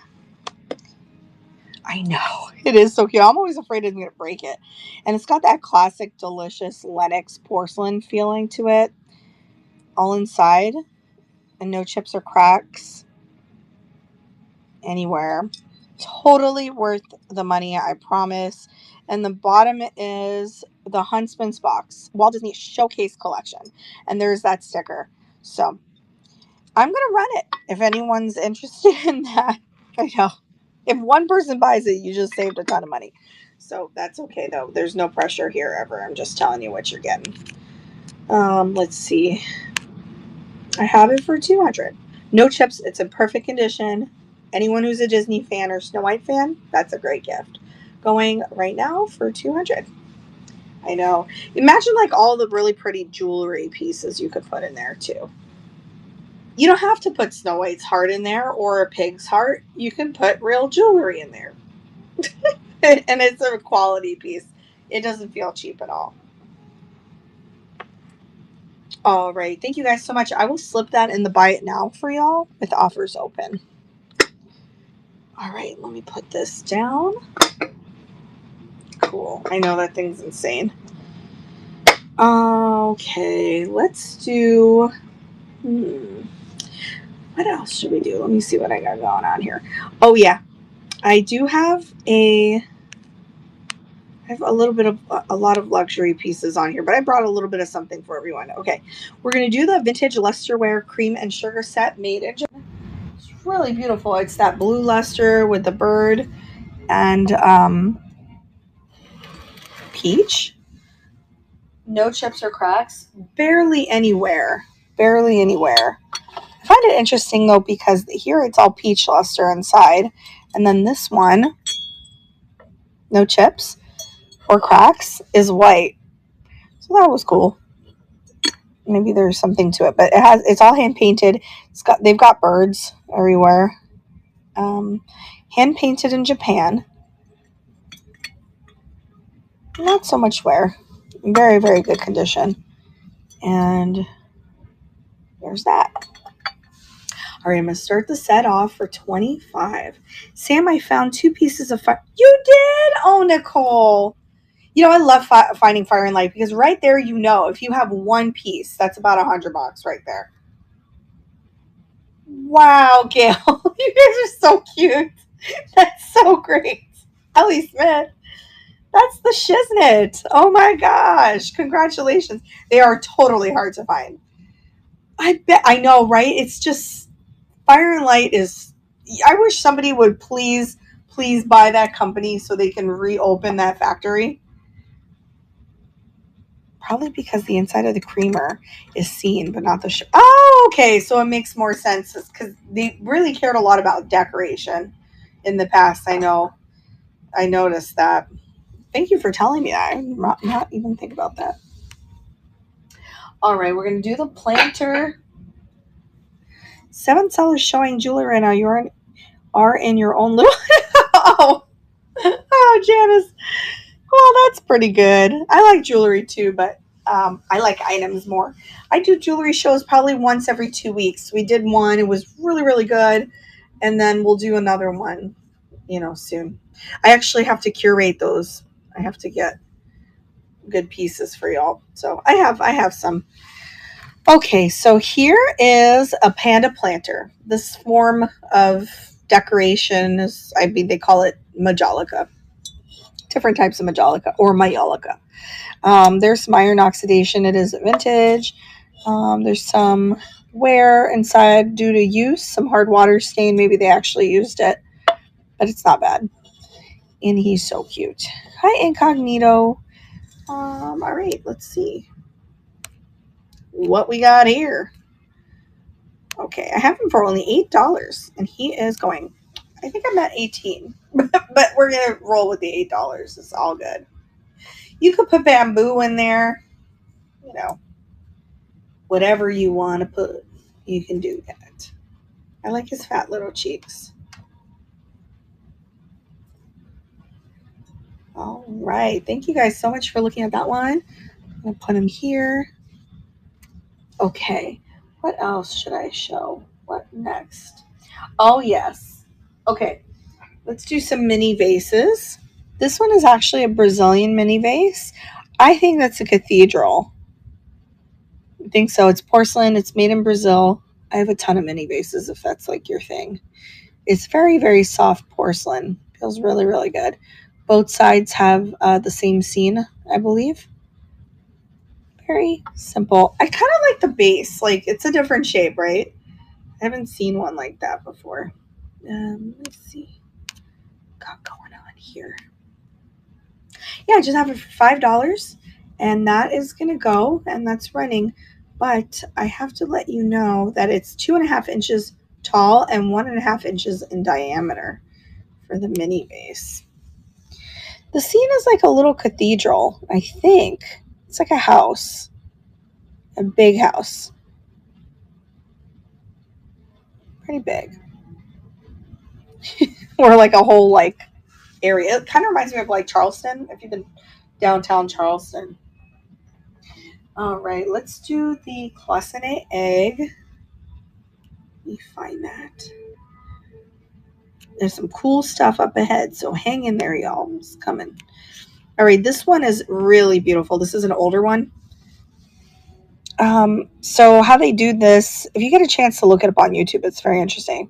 I know, it is so cute. I'm always afraid I'm going to break it. And it's got that classic, delicious Lennox porcelain feeling to it. All inside. And no chips or cracks anywhere. Totally worth the money, I promise. And the bottom is the Huntsman's box, Walt Disney Showcase Collection. And there's that sticker. So I'm going to run it if anyone's interested in that. I know. If one person buys it, you just saved a ton of money. So that's okay, though. There's no pressure here ever. I'm just telling you what you're getting. Let's see. I have it for 200. No chips. It's in perfect condition. Anyone who's a Disney fan or Snow White fan, that's a great gift. going right now for $200. I know. Imagine like all the really pretty jewelry pieces you could put in there too. You don't have to put Snow White's heart in there or a pig's heart. You can put real jewelry in there. And it's a quality piece. It doesn't feel cheap at all. All right. Thank you guys so much. I will slip that in the buy it now for y'all with offers open. All right. Let me put this down. Cool. I know that thing's insane. Okay. Let's do... What else should we do? Let me see what I got going on here. Oh, yeah. I do have a lot of luxury pieces on here, but I brought a little bit of something for everyone. Okay, we're going to do the vintage lusterware cream and sugar set made in Japan. It's really beautiful. It's that blue luster with the bird and peach. No chips or cracks. Barely anywhere. Barely anywhere. I find it interesting though because here it's all peach luster inside, and then this one, no chips or cracks, is white. So that was cool. Maybe there's something to it, but it's all hand painted. They've got birds everywhere. Hand painted in Japan. Not so much wear. Very, very good condition. And there's that. All right, I'm going to start the set off for $25. Sam, I found 2 pieces of fire. You did? Oh, Nicole. You know, I love finding fire and light because right there, you know, if you have one piece, that's about $100 right there. Wow, Gail. You guys are so cute. That's so great. Ellie Smith. That's the shiznit. Oh my gosh. Congratulations. They are totally hard to find. I bet. I know, right? It's just Fire and Light is... I wish somebody would please buy that company so they can reopen that factory. Probably because the inside of the creamer is seen, but not the... Oh, okay. So it makes more sense because they really cared a lot about decoration in the past. I know. I noticed that. Thank you for telling me that. I did not even think about that. All right, we're going to do the planter. 7 sellers showing jewelry right now. You are in your own little... oh, Janice. Well, that's pretty good. I like jewelry too, but I like items more. I do jewelry shows probably once every 2 weeks. We did one. It was really, really good. And then we'll do another one, soon. I actually have to curate those. I have to get good pieces for y'all. So I have some. Okay, so here is a panda planter. This form of decoration is, they call it majolica. Different types of majolica or mayolica. There's some iron oxidation. It is vintage. There's some wear inside due to use, some hard water stain. Maybe they actually used it, but it's not bad. And he's so cute. Hi, Incognito. All right, let's see what we got here. Okay, I have him for only $8, and he is going. I think I'm at 18, but we're gonna roll with the $8. It's all good. You could put bamboo in there, whatever you want to put, you can do that. I like his fat little cheeks. All right, thank you guys so much for looking at that one. I'm gonna put him here. Okay, what else should I show? What next? Oh, yes. Okay, let's do some mini vases. This one is actually a Brazilian mini vase. I think that's a cathedral. I think so. It's porcelain. It's made in Brazil. I have a ton of mini vases if that's like your thing. It's very, very soft porcelain. Feels really, really good. Both sides have the same scene, I believe. Very simple. I kind of like the base. Like, it's a different shape, right? I haven't seen one like that before. Let's see. Got going on here. Yeah, I just have it for $5. And that is going to go. And that's running. But I have to let you know that it's 2.5 inches tall and 1.5 inches in diameter for the mini vase. The scene is like a little cathedral, I think. It's like a house, a big house. Pretty big. Or like a whole like area. It kind of reminds me of like Charleston, if you've been downtown Charleston. All right, let's do the cloisonne egg. Let me find that. There's some cool stuff up ahead, so hang in there, y'all. It's coming. All right, this one is really beautiful. This is an older one. So how they do this, if you get a chance to look it up on YouTube, it's very interesting.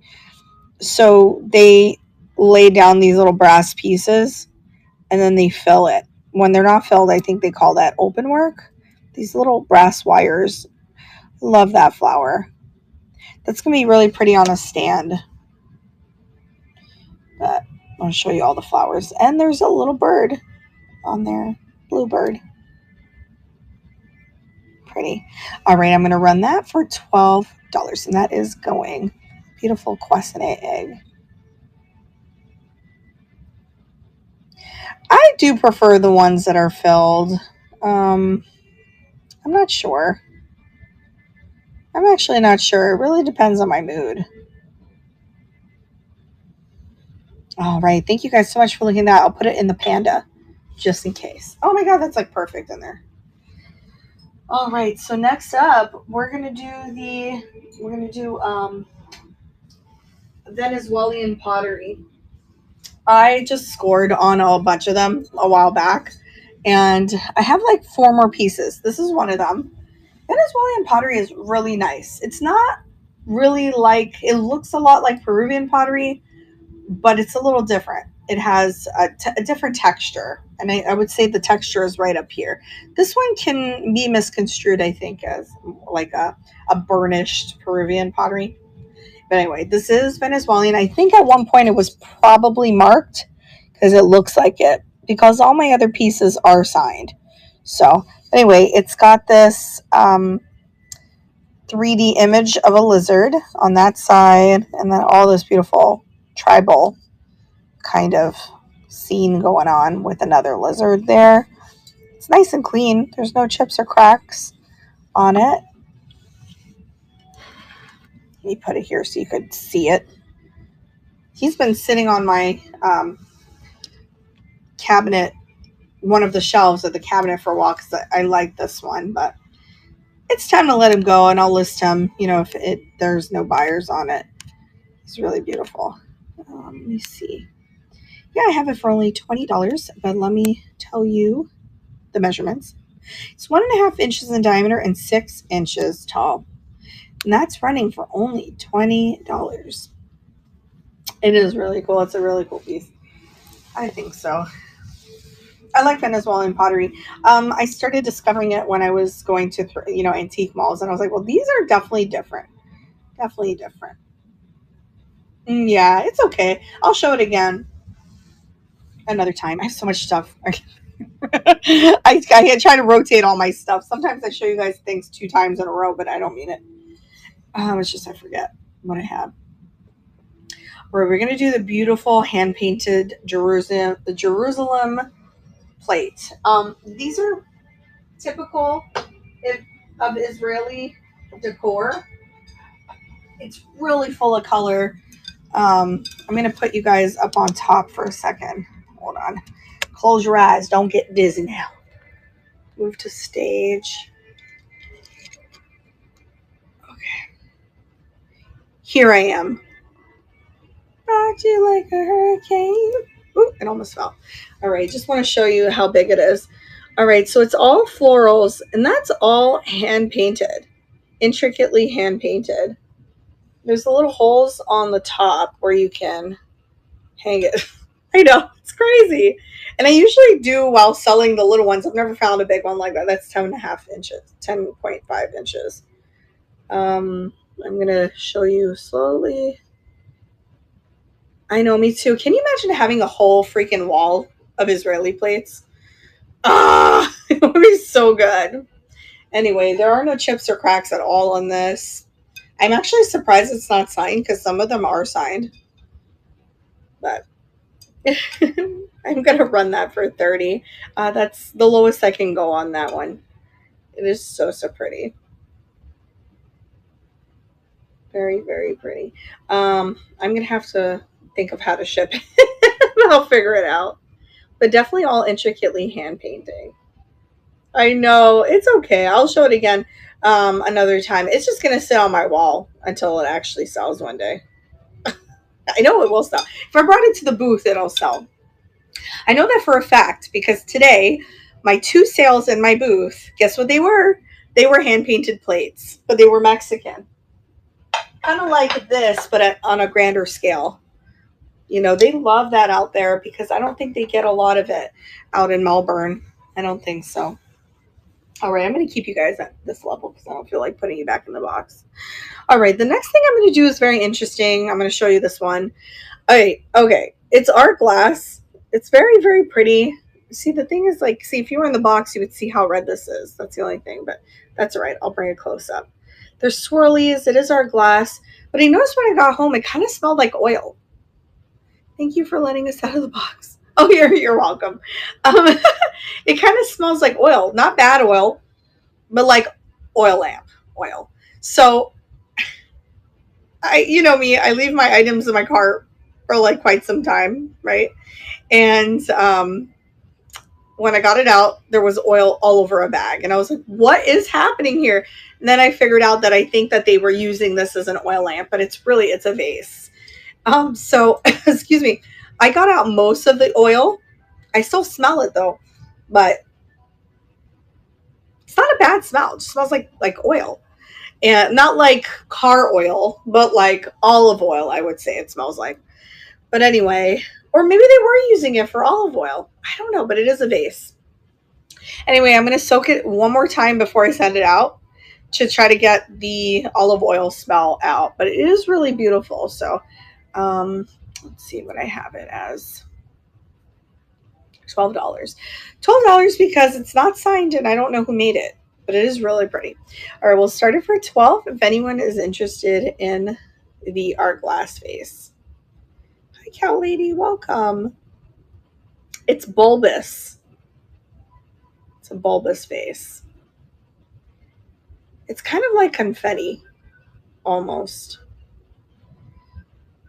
So they lay down these little brass pieces and then they fill it. When they're not filled, I think they call that open work. These little brass wires. Love that flower. That's going to be really pretty on a stand. But I'll show you all the flowers. And there's a little bird on there. Bluebird. Pretty. All right, I'm going to run that for $12. And that is going. Beautiful cloisonne egg. I do prefer the ones that are filled. I'm not sure. I'm actually not sure. It really depends on my mood. All right. Thank you guys so much for looking at that. I'll put it in the panda just in case. Oh my God, that's like perfect in there. All right. So next up, we're going to do Venezuelan pottery. I just scored on a bunch of them a while back and I have like 4 more pieces. This is one of them. Venezuelan pottery is really nice. It's not really like, it looks a lot like Peruvian pottery, but it's a little different. It has a different texture. And I would say the texture is right up here. This one can be misconstrued, I think, as like a burnished Peruvian pottery. But anyway, this is Venezuelan. I think at one point it was probably marked because it looks like it, because all my other pieces are signed. So anyway, it's got this 3D image of a lizard on that side, and then all this beautiful tribal kind of scene going on with another lizard there. It's nice and clean. There's no chips or cracks on it. Let me put it here so you could see it. He's been sitting on my cabinet, one of the shelves of the cabinet for a while because I like this one, but it's time to let him go, and I'll list him, if there's no buyers on it. It's really beautiful. Let me see. Yeah, I have it for only $20, but let me tell you the measurements. It's 1.5 inches in diameter and 6 inches tall. And that's running for only $20. It is really cool. It's a really cool piece. I think so. I like Venezuelan pottery. I started discovering it when I was going to, antique malls, and I was like, well, these are definitely different. Definitely different. Yeah, it's okay. I'll show it again another time. I have so much stuff. I try to rotate all my stuff. Sometimes I show you guys things 2 times in a row, but I don't mean it. It's just I forget what I have. We're going to do the beautiful hand painted Jerusalem plate. These are typical of Israeli decor. It's really full of color. I'm going to put you guys up on top for a second. Hold on. Close your eyes. Don't get dizzy now. Move to stage. Okay. Here I am. Rocked you like a hurricane. Ooh, it almost fell. All right. Just want to show you how big it is. All right. So it's all florals, and that's all hand painted. Intricately hand painted. There's the little holes on the top where you can hang it. I know, it's crazy. And I usually do while selling the little ones. I've never found a big one like that. That's 10.5 inches, 10.5 inches. I'm going to show you slowly. I know, me too. Can you imagine having a whole freaking wall of Israeli plates? It would be so good. Anyway, there are no chips or cracks at all on this. I'm actually surprised it's not signed because some of them are signed. But I'm going to run that for 30. That's the lowest I can go on that one. It is so, so pretty. Very, very pretty. I'm going to have to think of how to ship it. I'll figure it out. But definitely all intricately hand painting. I know. It's okay. I'll show it again another time. It's just going to sit on my wall until it actually sells one day. I know it will sell. If I brought it to the booth, it'll sell. I know that for a fact because today, my two sales in my booth, guess what they were? They were hand painted plates, but they were Mexican. Kind of like this, but on a grander scale. You know, they love that out there because I don't think they get a lot of it out in Melbourne. I don't think so. All right, I'm going to keep you guys at this level because I don't feel like putting you back in the box. All right, the next thing I'm going to do is very interesting. I'm going to show you this one. Okay. It's art glass. It's very, very pretty. See, the thing is, like, see, if you were in the box, you would see how red this is. That's the only thing, but that's all right. I'll bring it close up. There's swirlies. It is art glass. But I noticed when I got home, it kind of smelled like oil. Thank you for letting us out of the box. Oh, you're welcome. Um, it kind of smells like oil. Not bad oil, but like oil lamp oil. So you know me, I leave my items in my cart for like quite some time, right? And when I got it out, there was oil all over a bag, and I was like, "What is happening here?" And then I figured out that I think that they were using this as an oil lamp, but it's a vase. So excuse me, I got out most of the oil. I still smell it though, but it's not a bad smell. It just smells like oil. And not like car oil, but like olive oil, I would say it smells like. But anyway, or maybe they were using it for olive oil. I don't know, but it is a vase. Anyway, I'm going to soak it one more time before I send it out to try to get the olive oil smell out. But it is really beautiful. So let's see what I have it as. $12. $12 because it's not signed and I don't know who made it, but it is really pretty. All right, we'll start it for 12 if anyone is interested in the art glass vase. Hi, Cow Lady, welcome. It's bulbous. It's a bulbous vase. It's kind of like confetti, almost.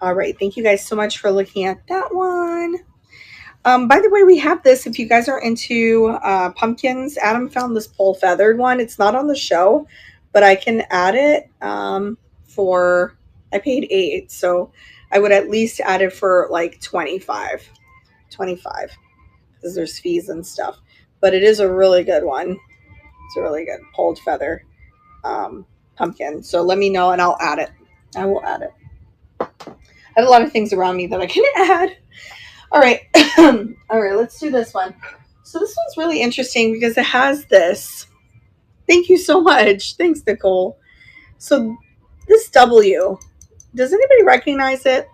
All right, thank you guys so much for looking at that one. By the way, we have this. If you guys are into pumpkins, Adam found this pole feathered one. It's not on the show, but I can add it for. I paid $8, so I would at least add it for like 25, 25, because there's fees and stuff. But it is a really good one. It's a really good pulled feather pumpkin. So let me know and I'll add it. I will add it. I have a lot of things around me that I can add. All right. All right, let's do this one. So this one's really interesting because it has this. Thank you so much. Thanks, Nicole. So this W, does anybody recognize it?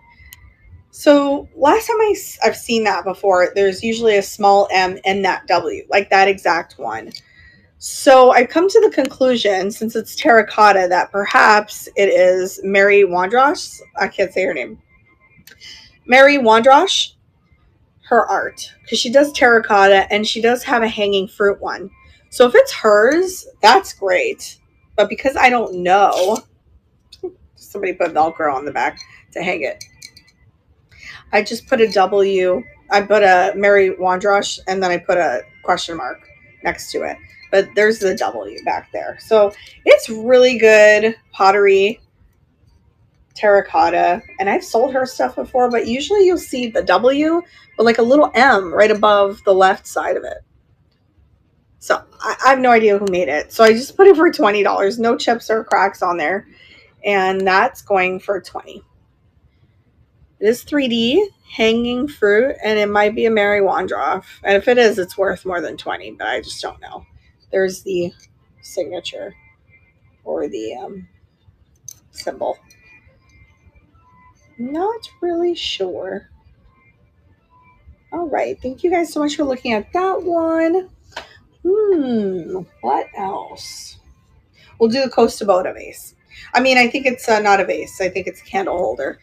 So last time I've seen that before, there's usually a small M in that W, like that exact one. So I've come to the conclusion, since it's terracotta, that perhaps it is Mary Wandrosh. I can't say her name. Mary Wandrosh, her art, because she does terracotta and she does have a hanging fruit one. So if it's hers, that's great. But because I don't know, somebody put Velcro on the back to hang it. I just put a W. I put a Mary Wandrosh and then I put a question mark next to it. But there's the W back there. So it's really good pottery, terracotta. And I've sold her stuff before, but usually you'll see the W, but like a little M right above the left side of it. So I have no idea who made it. So I just put it for $20. No chips or cracks on there. And that's going for 20. It is 3D, hanging fruit, and it might be a Mary Wandroff. And if it is, it's worth more than 20, but I just don't know. There's the signature or the symbol. Not really sure. All right. Thank you guys so much for looking at that one. What else? We'll do the Costa Boda vase. I mean, I think it's not a vase. I think it's a candle holder.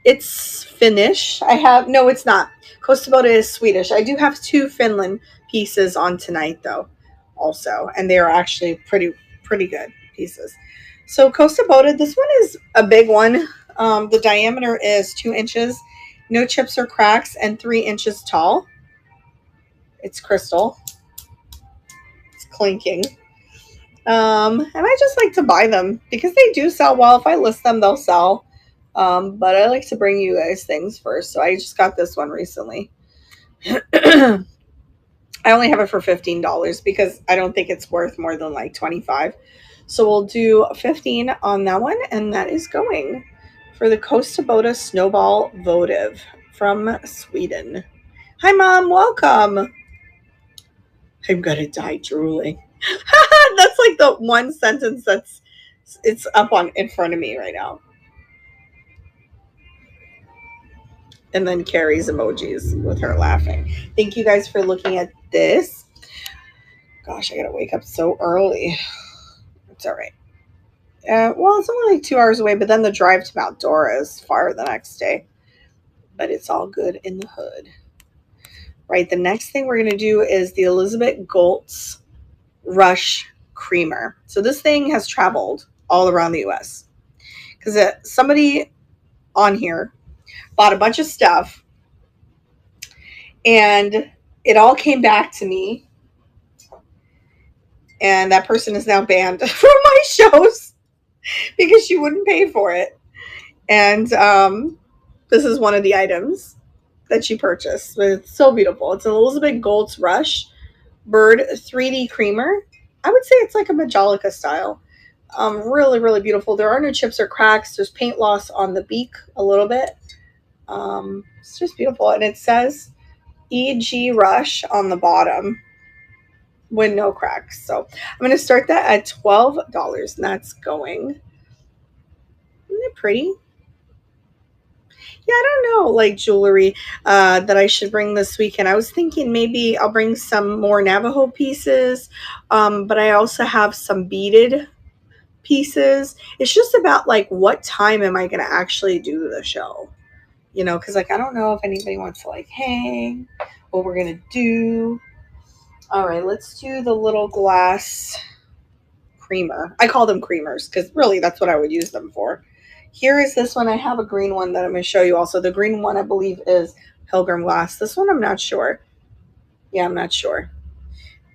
It's Finnish. I have no, it's not. Costa Boda is Swedish. I do have two Finland pieces on tonight though, also, and they are actually pretty good pieces. So Costa Boda, this one is a big one. The diameter is 2 inches, no chips or cracks, and 3 inches tall. It's crystal. It's clinking. And I just like to buy them because they do sell well. If I list them, they'll sell. But I like to bring you guys things first. So I just got this one recently. I only have it for $15 because I don't think it's worth more than like 25. So we'll do 15 on that one, and that is going for the Costa Boda Snowball Votive from Sweden. Hi, Mom. Welcome. I'm gonna die drooling. That's like the one sentence it's up on in front of me right now. And then Carrie's emojis with her laughing. Thank you guys for looking at this. Gosh, I gotta wake up so early. It's all right. Well, it's only like 2 hours away, but then the drive to Mount Dora is far the next day. But it's all good in the hood. Right, the next thing we're gonna do is the Elizabeth Goltz Rush Creamer. So this thing has traveled all around the US because somebody on here bought a bunch of stuff and it all came back to me, and that person is now banned from my shows because she wouldn't pay for it. And this is one of the items that she purchased. It's so beautiful. It's an Elizabeth Goltz Rush Bird 3D Creamer. I would say it's like a Majolica style. Really, really beautiful. There are no chips or cracks. There's paint loss on the beak a little bit. It's just beautiful. And it says EG Rush on the bottom with no cracks. So I'm going to start that at $12, and that's going. Isn't it pretty? Yeah, I don't know, like jewelry that I should bring this weekend. I was thinking maybe I'll bring some more Navajo pieces, but I also have some beaded pieces. It's just about like what time am I going to actually do the show? You know, because like I don't know if anybody wants to like hang, what we're going to do. All right, let's do the little glass creamer. I call them creamers because really that's what I would use them for. Here is this one. I have a green one that I'm going to show you also. The green one I believe is Pilgrim glass. This one I'm not sure. Yeah, I'm not sure.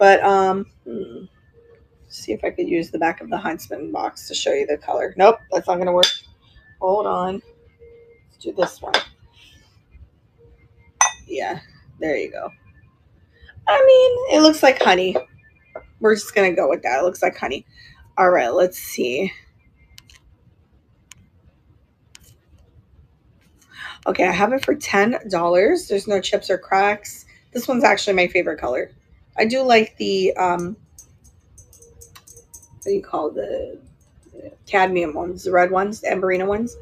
But see if I could use the back of the Huntsman box to show you the color. Nope, that's not going to work. Hold on. Let's do this one. Yeah, there you go. I mean, it looks like honey. We're just going to go with that. It looks like honey. All right, let's see. Okay, I have it for $10. There's no chips or cracks. This one's actually my favorite color. I do like the, what do you call the cadmium ones, the red ones, the Amberina ones.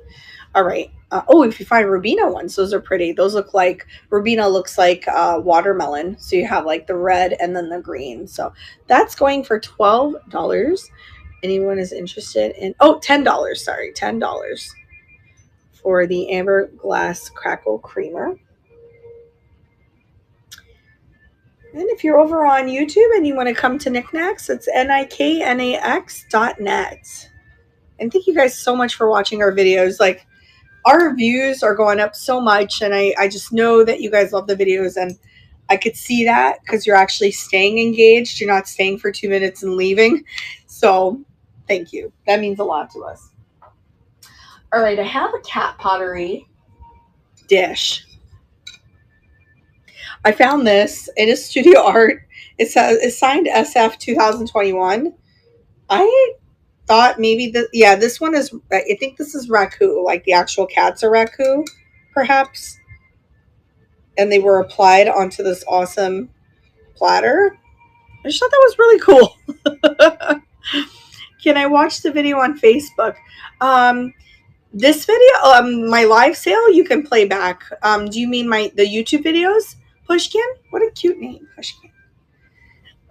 All right. Oh, if you find Rubina ones, those are pretty. Those look like, Rubina looks like watermelon. So you have like the red and then the green. So that's going for $12. Anyone is interested in, oh, $10, sorry, $10 for the Amber Glass Crackle Creamer. And if you're over on YouTube and you want to come to Knickknacks, it's niknax.net. And thank you guys so much for watching our videos. Like, our views are going up so much, and I just know that you guys love the videos, and I could see that because you're actually staying engaged. You're not staying for 2 minutes and leaving. So thank you. That means a lot to us. All right, I have a cat pottery dish. I found this. It is studio art. It says it's signed SF 2021. I thought maybe this one is, I think this is Raku, like the actual cats are Raku, perhaps. And they were applied onto this awesome platter. I just thought that was really cool. Can I watch the video on Facebook? This video, my live sale, you can play back. Do you mean the YouTube videos? Pushkin? What a cute name, Pushkin.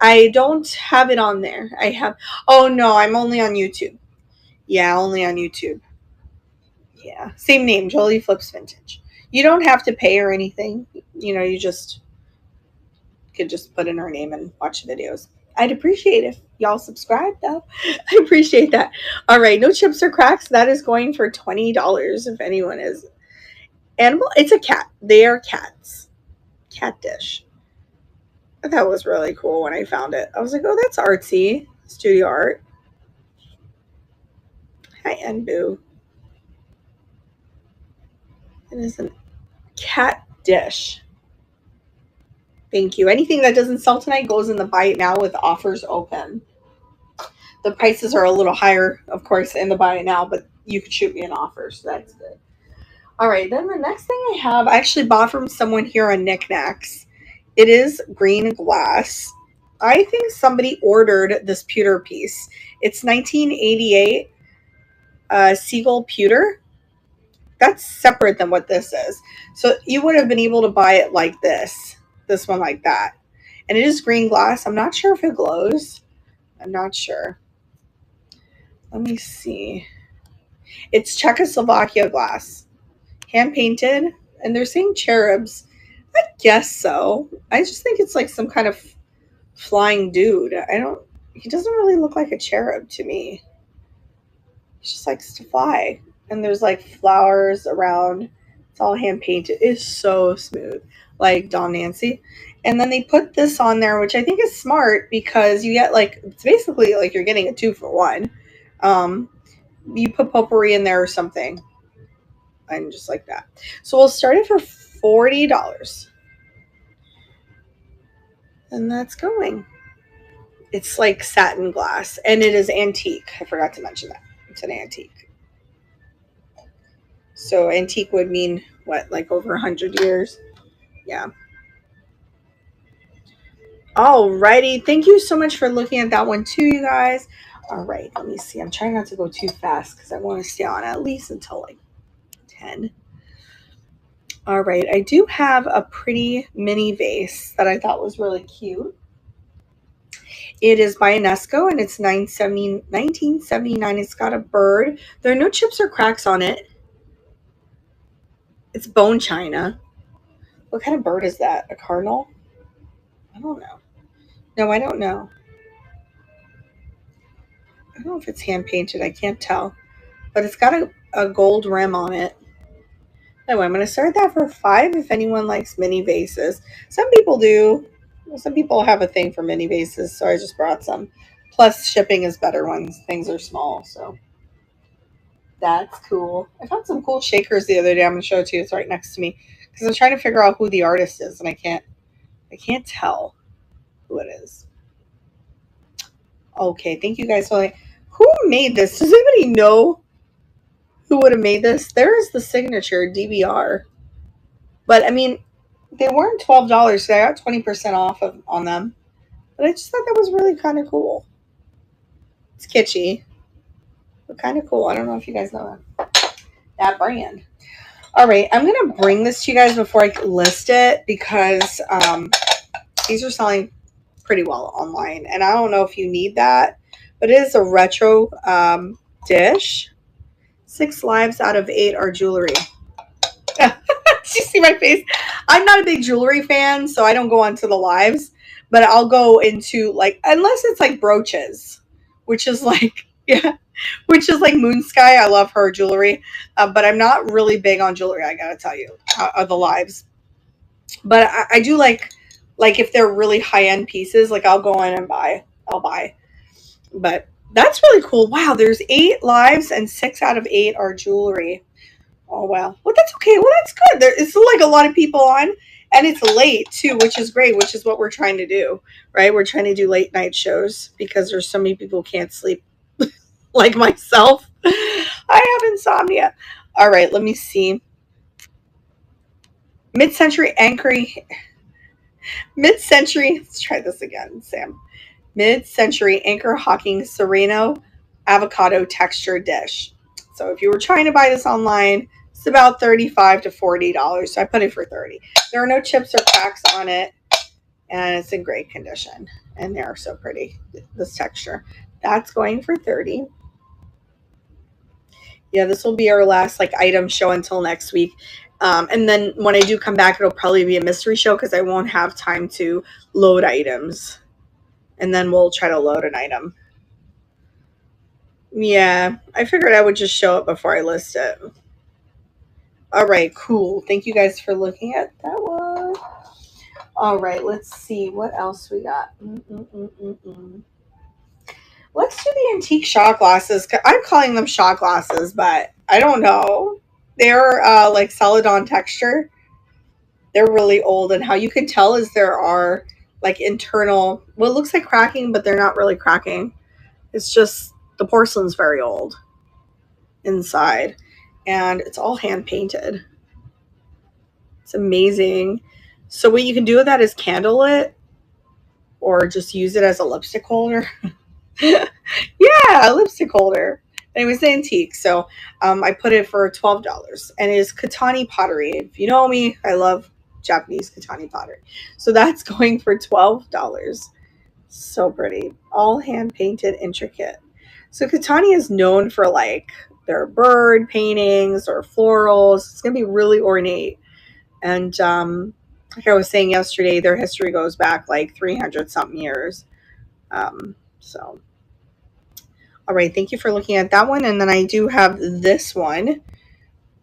I don't have it on there. Oh no, I'm only on YouTube. Yeah, only on YouTube. Yeah, same name, Jolie Flips Vintage. You don't have to pay or anything. You know, you just could just put in her name and watch videos. I'd appreciate if y'all subscribe though. I appreciate that. All right, no chips or cracks. That is going for $20 if anyone is animal. It's a cat. They are cats. Cat dish. That was really cool when I found it. I was like, oh, that's artsy. Studio art. Hi, Enbu. It is a cat dish. Thank you. Anything that doesn't sell tonight goes in the buy it now with offers open. The prices are a little higher, of course, in the buy it now, but you could shoot me an offer, so that's good. All right, then the next thing I have, I actually bought from someone here on Knickknacks. It is green glass. I think somebody ordered this pewter piece. It's 1988 Seagull pewter. That's separate than what this is. So you would have been able to buy it like this one like that. And it is green glass. I'm not sure if it glows. I'm not sure. Let me see. It's Czechoslovakia glass, hand painted, and they're saying cherubs. I guess so. I just think it's like some kind of flying dude. I don't. He doesn't really look like a cherub to me. He just likes to fly, and there's like flowers around. It's all hand painted. It's so smooth, like Don Nancy. And then they put this on there, which I think is smart because you get like it's basically like you're getting a 2 for 1. Um, you put potpourri in there or something, and just like that. So we'll start it for $40, and that's going. It's like satin glass, and it is antique. I forgot to mention that it's an antique. So antique would mean what, like over 100 years? Yeah. Alrighty. Thank you so much for looking at that one too, you guys. All right, let me see. I'm trying not to go too fast because I want to stay on at least until like 10. All right, I do have a pretty mini vase that I thought was really cute. It is by UNESCO and it's 1979. It's got a bird. There are no chips or cracks on it. It's bone china. What kind of bird is that? A cardinal? I don't know. No, I don't know. I don't know if it's hand painted. I can't tell. But it's got a gold rim on it. Anyway, I'm going to start that for 5 if anyone likes mini vases. Some people do. Some people have a thing for mini vases, so I just brought some. Plus, shipping is better when things are small, so that's cool. I found some cool shakers the other day. I'm going to show it to you. It's right next to me because I'm trying to figure out who the artist is, and I can't tell who it is. Okay, thank you guys. So, who made this? Does anybody know who would have made this? There is the signature DBR, but I mean, they weren't $12, so I got 20% off on them. But I just thought that was really kind of cool. It's kitschy, but kind of cool. I don't know if you guys know that brand. All right, I'm gonna bring this to you guys before I list it because these are selling pretty well online, and I don't know if you need that, but it is a retro dish. 6 lives out of 8 are jewelry. Did you see my face? I'm not a big jewelry fan, so I don't go onto the lives, but I'll go into like, unless it's like brooches, which is like, yeah, which is like Moon Sky. I love her jewelry, but I'm not really big on jewelry. I gotta tell you, the lives. But I do like if they're really high end pieces, like I'll go in and buy. I'll buy. But that's really cool. Wow, there's 8 lives and 6 out of 8 are jewelry. Oh wow. Well, that's okay. Well, that's good. It's like a lot of people on, and it's late too, which is great. Which is what we're trying to do, right? We're trying to do late night shows because there's so many people who can't sleep, like myself. I have insomnia. All right, let me see. Mid-century anchory. Mid-century. Let's try this again, Sam. Mid-century anchor hawking Sereno avocado texture dish. So if you were trying to buy this online, it's about $35 to $40. So I put it for 30. There are no chips or cracks on it, and it's in great condition. And they're so pretty, this texture. That's going for 30. Yeah, this will be our last like item show until next week. And then when I do come back, it'll probably be a mystery show because I won't have time to load items. And then we'll try to load an item. Yeah, I figured I would just show it before I list it. All right, cool. Thank you guys for looking at that one. All right, let's see what else we got. Let's do the antique shot glasses. I'm calling them shot glasses, but I don't know. They're like Celadon texture. They're really old, and how you can tell is there are like internal, well, it looks like cracking, but they're not really cracking. It's just the porcelain's very old inside, and it's all hand painted. It's amazing. So what you can do with that is candle it or just use it as a lipstick holder. Yeah, a lipstick holder. And it was antique, so I put it for $12, and it is Katani pottery. If you know me, I love Japanese Katani pottery. So that's going for $12. So pretty, all hand painted, intricate. So Katani is known for like their bird paintings or florals. It's gonna be really ornate, and like I was saying yesterday, their history goes back like 300 something years. So all right, thank you for looking at that one. And then I do have this one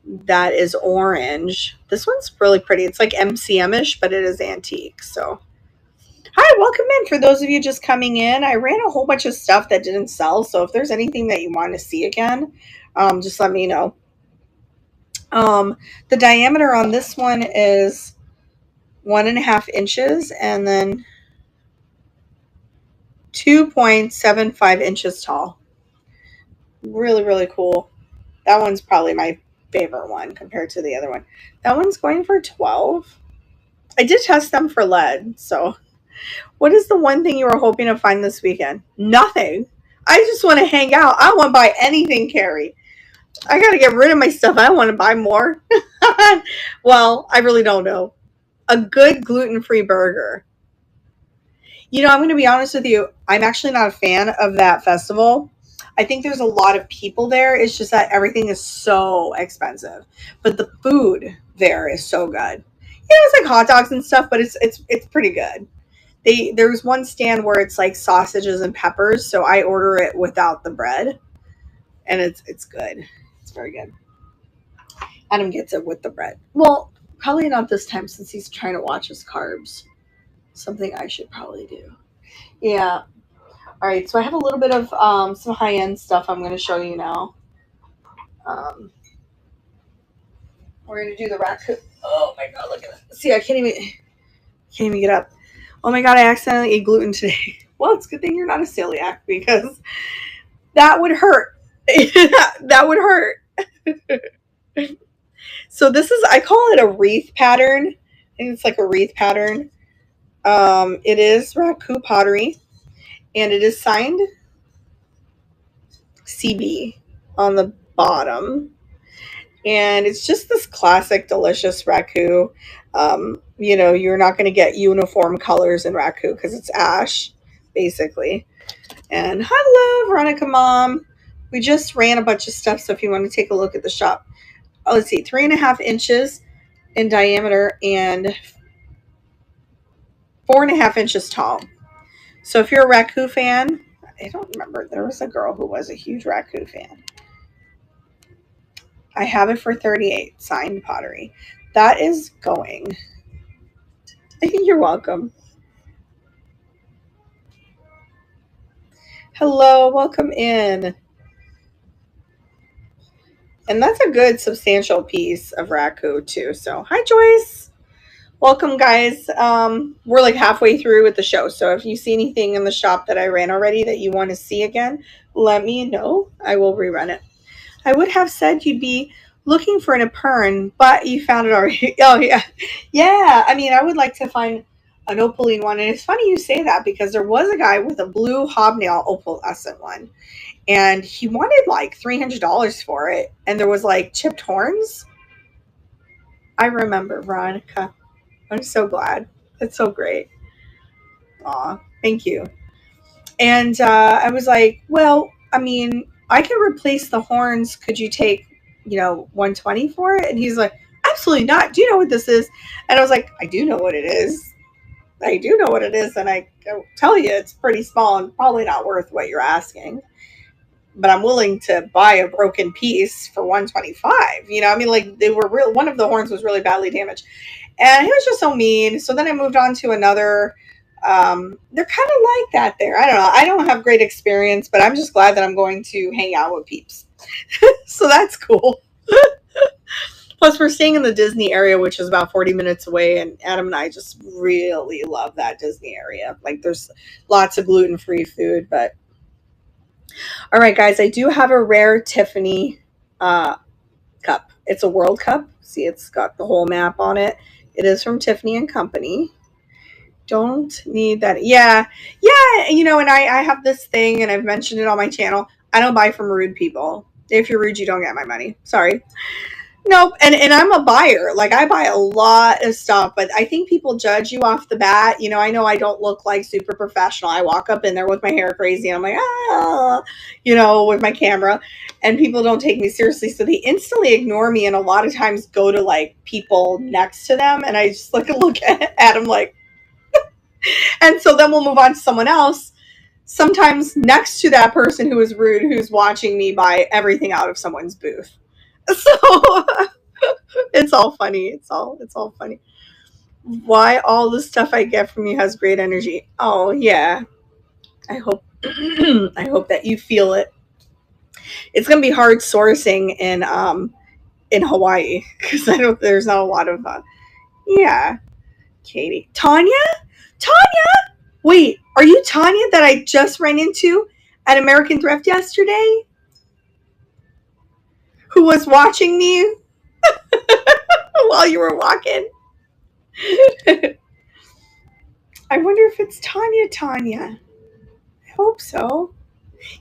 that is orange. This one's really pretty. It's like MCM-ish, but it is antique. So hi, welcome in. For those of you just coming in, I ran a whole bunch of stuff that didn't sell. So if there's anything that you want to see again, just let me know. The diameter on this one is 1.5 inches, and then 2.75 inches tall. Really, really cool. That one's probably my favorite one compared to the other one. That one's going for 12. I did test them for lead. So what is the one thing you were hoping to find this weekend? Nothing. I just want to hang out. I don't want to buy anything, Carrie. I got to get rid of my stuff. I don't want to buy more. Well, I really don't know. A good gluten-free burger. You know, I'm going to be honest with you. I'm actually not a fan of that festival. I think there's a lot of people there. It's just that everything is so expensive. But the food there is so good. You know, it's like hot dogs and stuff, but it's pretty good. There's one stand where it's like sausages and peppers, so I order it without the bread, and it's good. It's very good. Adam gets it with the bread. Well, probably not this time since he's trying to watch his carbs. Something I should probably do. Yeah. All right. So I have a little bit of some high end stuff I'm going to show you now. We're going to do the raccoon. Oh my god! Look at that. See, I can't even get up. Oh my god! I accidentally ate gluten today. Well, it's a good thing you're not a celiac because that would hurt. That would hurt. So this is, I call it a wreath pattern. I think it's like a wreath pattern. It is Raku pottery, and it is signed CB on the bottom. And it's just this classic, delicious raku. You know, you're not going to get uniform colors in raku because it's ash, basically. And hello, Veronica Mom. We just ran a bunch of stuff, so if you want to take a look at the shop. Oh, let's see, 3.5 inches in diameter and 4.5 inches tall. So if you're a raku fan, I don't remember. There was a girl who was a huge raku fan. I have it for 38, signed pottery. That is going. You're welcome. Hello, welcome in. And that's a good substantial piece of raku too. So hi Joyce. Welcome guys. We're like halfway through with the show. So if you see anything in the shop that I ran already that you want to see again, let me know. I will rerun it. I would have said you'd be looking for an Apern, but you found it already. Oh yeah. Yeah. I mean, I would like to find an opaline one. And it's funny you say that because there was a guy with a blue hobnail opalescent one. And he wanted like $300 for it. And there was like chipped horns. I remember, Veronica. I'm so glad. That's so great. Aw, thank you. And I was like, well, I mean, I can replace the horns. Could you take, 120 for it? And he's like, absolutely not. Do you know what this is? And I was like, I do know what it is. I do know what it is. And I tell you, it's pretty small and probably not worth what you're asking. But I'm willing to buy a broken piece for 125. I mean, like they were real. One of the horns was really badly damaged. And he was just so mean. So then I moved on to another. They're kind of like that there. I don't know. I don't have great experience, but I'm just glad that I'm going to hang out with peeps. So that's cool. Plus, we're staying in the Disney area, which is about 40 minutes away. And Adam and I just really love that Disney area. Like, there's lots of gluten-free food. But, all right, guys, I do have a rare Tiffany cup. It's a World Cup. See, it's got the whole map on it. It is from Tiffany and Company. Don't need that. Yeah. And I have this thing, and I've mentioned it on my channel. I don't buy from rude people. If you're rude, you don't get my money. Sorry. Nope. And I'm a buyer. Like, I buy a lot of stuff, but I think people judge you off the bat. I know I don't look like super professional. I walk up in there with my hair crazy, and I'm like, with my camera, and people don't take me seriously. So they instantly ignore me, and a lot of times go to like people next to them, and I just look at them like, and so then we'll move on to someone else, sometimes next to that person who is rude, who's watching me buy everything out of someone's booth. So it's all funny. It's all funny. Why all the stuff I get from you has great energy. Oh yeah. I hope I hope that you feel it. It's gonna be hard sourcing in Hawaii because I know there's not a lot of yeah. Katie. Tanya? Wait, are you Tanya that I just ran into at American Thrift yesterday? Who was watching me while you were walking? I wonder if it's Tanya. I hope so.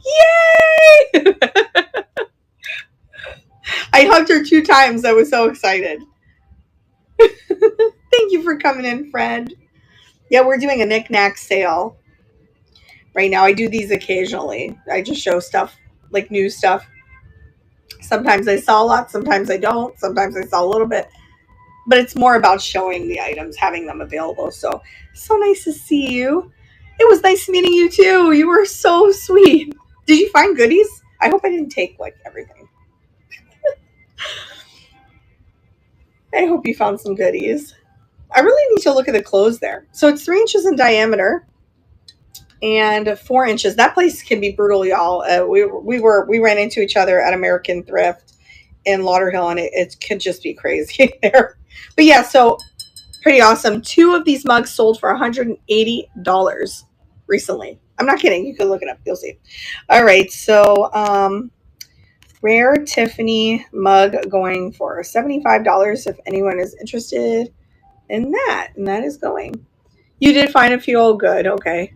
Yay! I hugged her 2 times. I was so excited. Thank you for coming in, friend. Yeah, we're doing a knick-knack sale right now. I do these occasionally. I just show stuff, like new stuff. Sometimes I sell a lot, sometimes I don't. Sometimes I sell a little bit. But it's more about showing the items, having them available. So nice to see you. It was nice meeting you too. You were so sweet. Did you find goodies? I hope I didn't take like everything. I hope you found some goodies. I really need to look at the clothes there. So it's 3 inches in diameter and 4 inches. That place can be brutal, y'all. We ran into each other at American Thrift in Lauderhill, and it could just be crazy there. But yeah, so pretty awesome. 2 of these mugs sold for $180 recently. I'm not kidding. You can look it up. You'll see. All right. So, rare Tiffany mug going for $75 if anyone is interested in that. And that is going. You did find a few. Oh, good. Okay.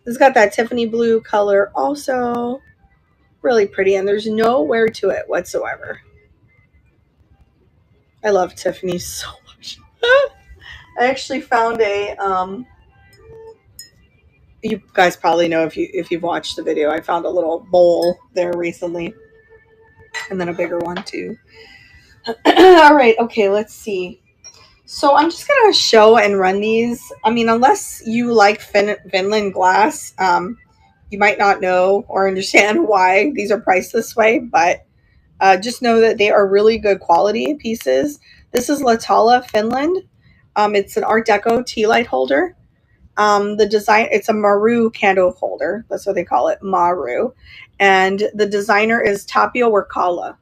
It's got that Tiffany blue color also. Really pretty. And there's no wear to it whatsoever. I love Tiffany so much. I actually found a you guys probably know if you've watched the video. I found a little bowl there recently, and then a bigger one too. All right, okay, let's see. So I'm just gonna show and run these. I mean, unless you like Finland glass, you might not know or understand why these are priced this way, but just know that they are really good quality pieces. This is Latala, Finland. It's an Art Deco tea light holder. The design, it's a Maru candle holder. That's what they call it, Maru. And the designer is Tapio Workala.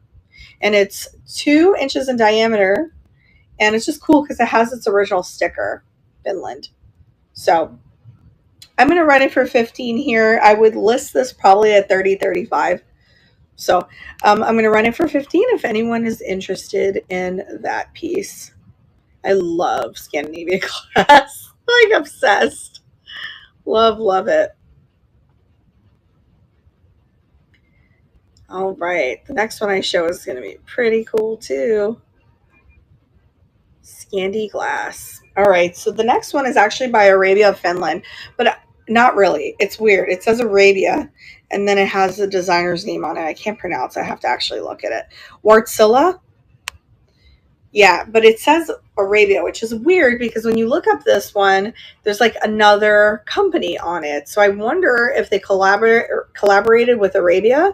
And it's 2 inches in diameter. And it's just cool because it has its original sticker, Finland. So I'm going to run it for 15 here. I would list this probably at 30, 35. So I'm going to run it for 15 if anyone is interested in that piece. I love Scandinavian glass. Like obsessed. Love it. All right. The next one I show is going to be pretty cool too. Scandi glass. All right. So the next one is actually by Arabia, Finland. But Not really. It's weird. It says Arabia, and then it has the designer's name on it. I can't pronounce it. I have to actually look at it. Wartzilla? Yeah, but it says Arabia, which is weird because when you look up this one, there's like another company on it. So I wonder if they collaborated with Arabia.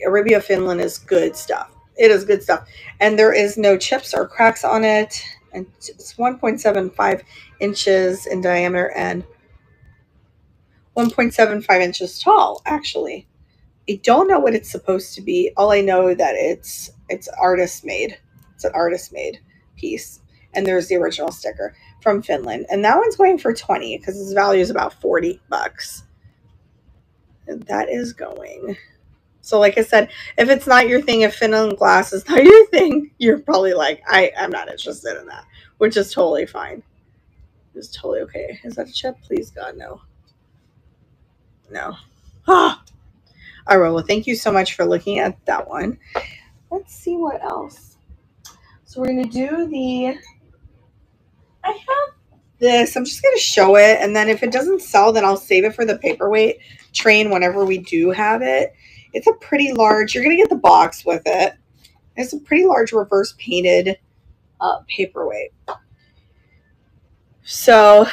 Arabia, Finland is good stuff. It is good stuff. And there is no chips or cracks on it. And it's 1.75 inches in diameter and 1.75 inches tall, actually. I don't know what it's supposed to be. All I know that it's artist made. It's an artist made piece. And there's the original sticker from Finland. And that one's going for 20 because its value is about 40 bucks. And that is going. So like I said, if it's not your thing, if Finland glass is not your thing, you're probably like, I'm not interested in that, which is totally fine. It's totally okay. Is that a chip? Please, God, no. No. Ah. All right, well, thank you so much for looking at that one. Let's see what else. So we're going to do I have this. I'm just going to show it, and then if it doesn't sell, then I'll save it for the paperweight train whenever we do have it. It's a pretty large, you're going to get the box with it. It's a pretty large reverse painted paperweight. So,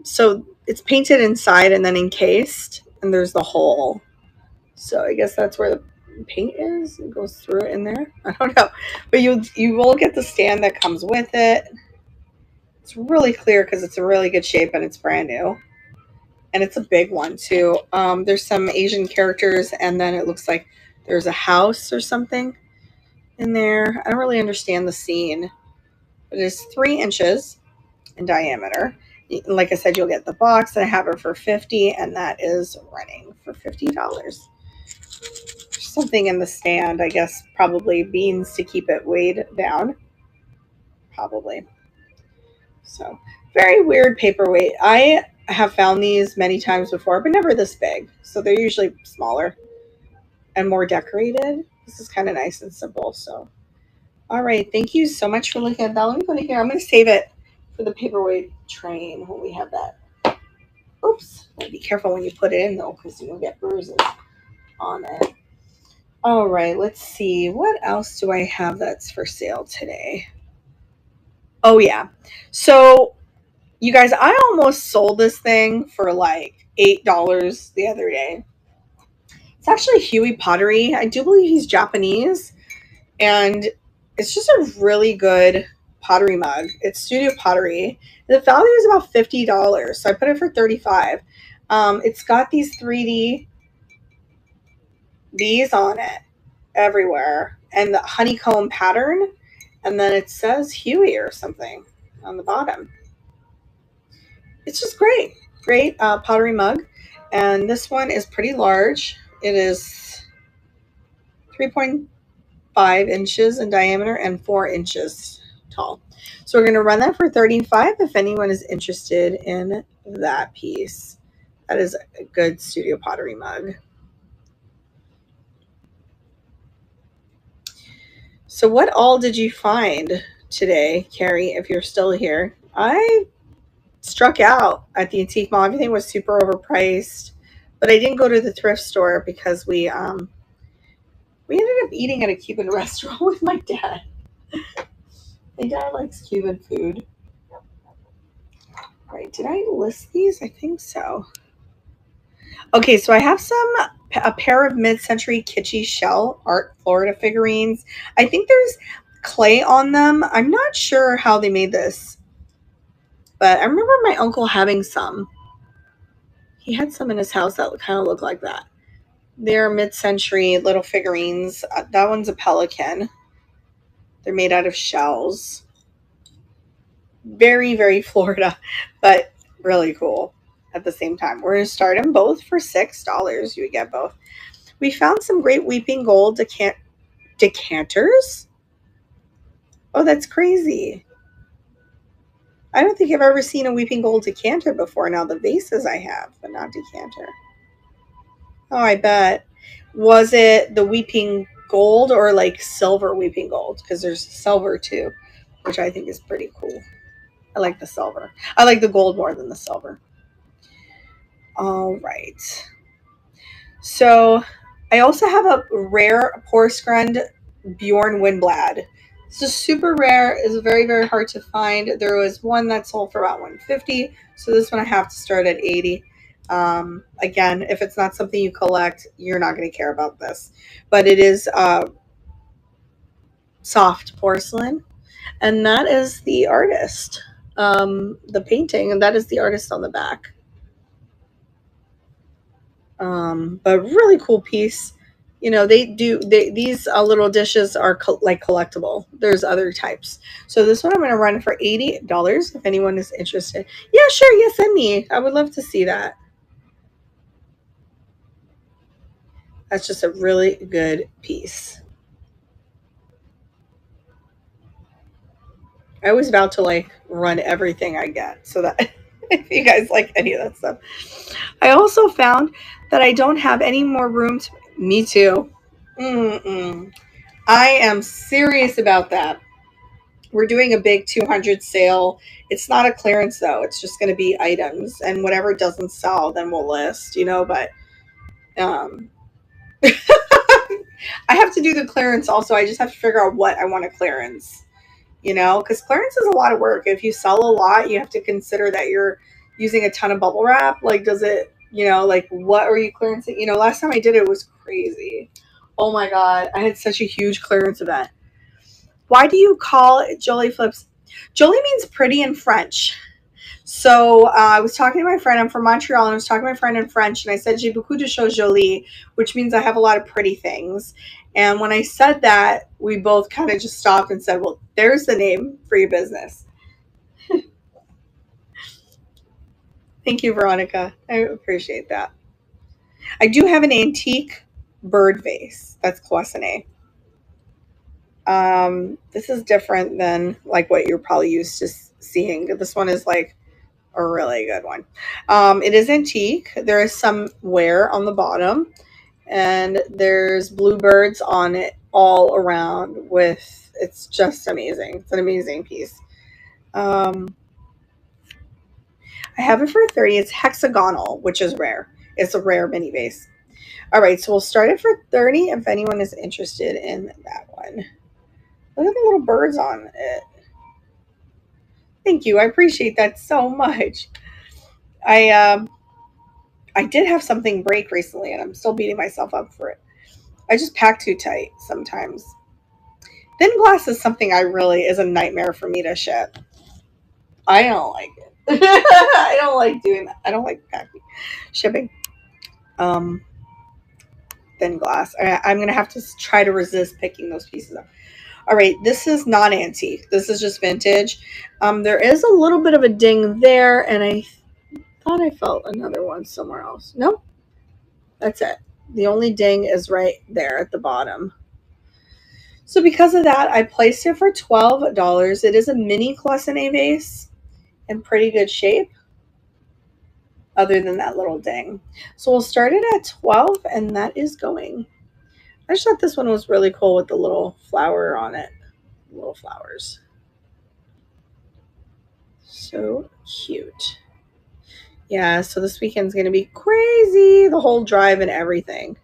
so it's painted inside and then encased, and there's the hole. So I guess that's where the paint is. It goes through it in there. I don't know, but you will get the stand that comes with it. It's really clear because it's a really good shape and it's brand new, and it's a big one too. There's some Asian characters, and then it looks like there's a house or something in there. I don't really understand the scene, but it is 3 inches in diameter. Like I said, you'll get the box. I have it for $50, and that is running for $50. Something in the stand, I guess, probably beans to keep it weighed down. Probably. So, very weird paperweight. I have found these many times before, but never this big. So, they're usually smaller and more decorated. This is kind of nice and simple. So, all right. Thank you so much for looking at that. Let me put it here. I'm going to save it for the paperweight train when we have that. Oops. Be careful when you put it in, though, because you'll get bruises on it. All right, let's see. What else do I have that's for sale today? Oh, yeah. So, you guys, I almost sold this thing for like $8 the other day. It's actually Huey Pottery. I do believe he's Japanese. And it's just a really good pottery mug. It's Studio Pottery. The value is about $50. So, I put it for $35. It's got these 3D bees on it everywhere and the honeycomb pattern, and then it says Huey or something on the bottom. It's just great pottery mug, and this one is pretty large. It is 3.5 inches in diameter and 4 inches tall. So we're going to run that for $35 if anyone is interested in that piece. That is a good Studio Pottery mug. So what all did you find today, Carrie, if you're still here? I struck out at the antique mall. Everything was super overpriced, but I didn't go to the thrift store because we ended up eating at a Cuban restaurant with my dad. My dad likes Cuban food. Right, did I list these? I think so. Okay, so I have a pair of mid-century kitschy shell art Florida figurines. I think there's clay on them. I'm not sure how they made this, but I remember my uncle having some. He had some in his house that kind of looked like that. They're mid-century little figurines. That one's a pelican. They're made out of shells. Very, very Florida, but really cool at the same time. We're going to start them both for $6. You would get both. We found some great weeping gold decanters. Oh, that's crazy. I don't think I've ever seen a weeping gold decanter before. Now, the vases I have, but not decanter. Oh, I bet. Was it the weeping gold or like silver weeping gold? Because there's silver too, which I think is pretty cool. I like the silver. I like the gold more than the silver. All right. So I also have a rare Porsgrund Bjorn Windblad. This is super rare. It's very, very hard to find. There was one that sold for about 150. So this one I have to start at 80. Again, if it's not something you collect, you're not going to care about this. But it is soft porcelain. And that is the artist. The painting, and that is the artist on the back. But really cool piece. You know, these little dishes are like collectible. There's other types. So this one I'm going to run for $80 if anyone is interested. Yeah, sure. Yeah, send me. I would love to see that. That's just a really good piece. I always vow to like run everything I get so that if you guys like any of that stuff. I also found that I don't have any more room to. Me too. Mm-mm. I am serious about that. We're doing a big 200 sale. It's not a clearance though. It's just going to be items, and whatever doesn't sell, then we'll list. But um, I have to do the clearance also. I just have to figure out what I want to clearance. Because clearance is a lot of work. If you sell a lot, you have to consider that you're using a ton of bubble wrap. Like, does it? Like what are you clearancing? Last time I did it was crazy. Oh my god, I had such a huge clearance event. Why do you call it Jolie Flips? Jolie means pretty in French. So I was talking to my friend. I'm from Montreal, and I was talking to my friend in French, and I said, "J'ai beaucoup de choses jolies," which means I have a lot of pretty things. And when I said that, we both kind of just stopped and said, "Well, there's the name for your business." Thank you, Veronica. I appreciate that. I do have an antique bird vase. That's cloisonné. This is different than like what you're probably used to seeing. This one is like a really good one. It is antique. There is some wear on the bottom, and there's bluebirds on it all around. It's just amazing. It's an amazing piece. Um, I have it for 30. It's hexagonal, which is rare. It's a rare mini vase. All right, so we'll start it for 30 if anyone is interested in that one. Look at the little birds on it. Thank you. I appreciate that so much. I I did have something break recently, and I'm still beating myself up for it. I just pack too tight sometimes. Thin glass is something I really is a nightmare for me to ship. I don't like it. I don't like doing that. I don't like packing, shipping. Um, Thin glass. I'm gonna have to try to resist picking those pieces up. All right, this is non antique. This is just vintage. There is a little bit of a ding there, and I thought I felt another one somewhere else. Nope, that's it. The only ding is right there at the bottom. So because of that, I placed it for $12. It is a mini cloisonne vase in pretty good shape, other than that little ding. So we'll start it at 12, and that is going. I just thought this one was really cool with the little flower on it. Little flowers. So cute. Yeah, so this weekend's going to be crazy. The whole drive and everything.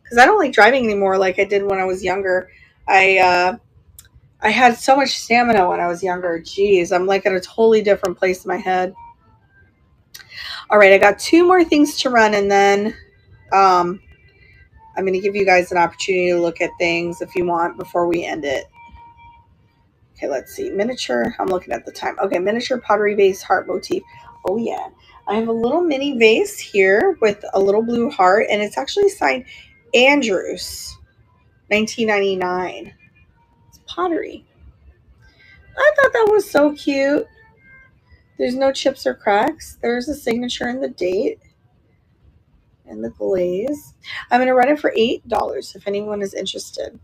Because I don't like driving anymore like I did when I was younger. I had so much stamina when I was younger. Jeez, I'm like at a totally different place in my head. All right, I got two more things to run, and then um, I'm going to give you guys an opportunity to look at things if you want before we end it. Okay, let's see. Miniature. I'm looking at the time. Okay, miniature pottery vase heart motif. Oh, yeah. I have a little mini vase here with a little blue heart, and it's actually signed Andrews, 1999. It's pottery. I thought that was so cute. There's no chips or cracks. There's a signature and the date and the glaze. I'm going to run it for $8 if anyone is interested.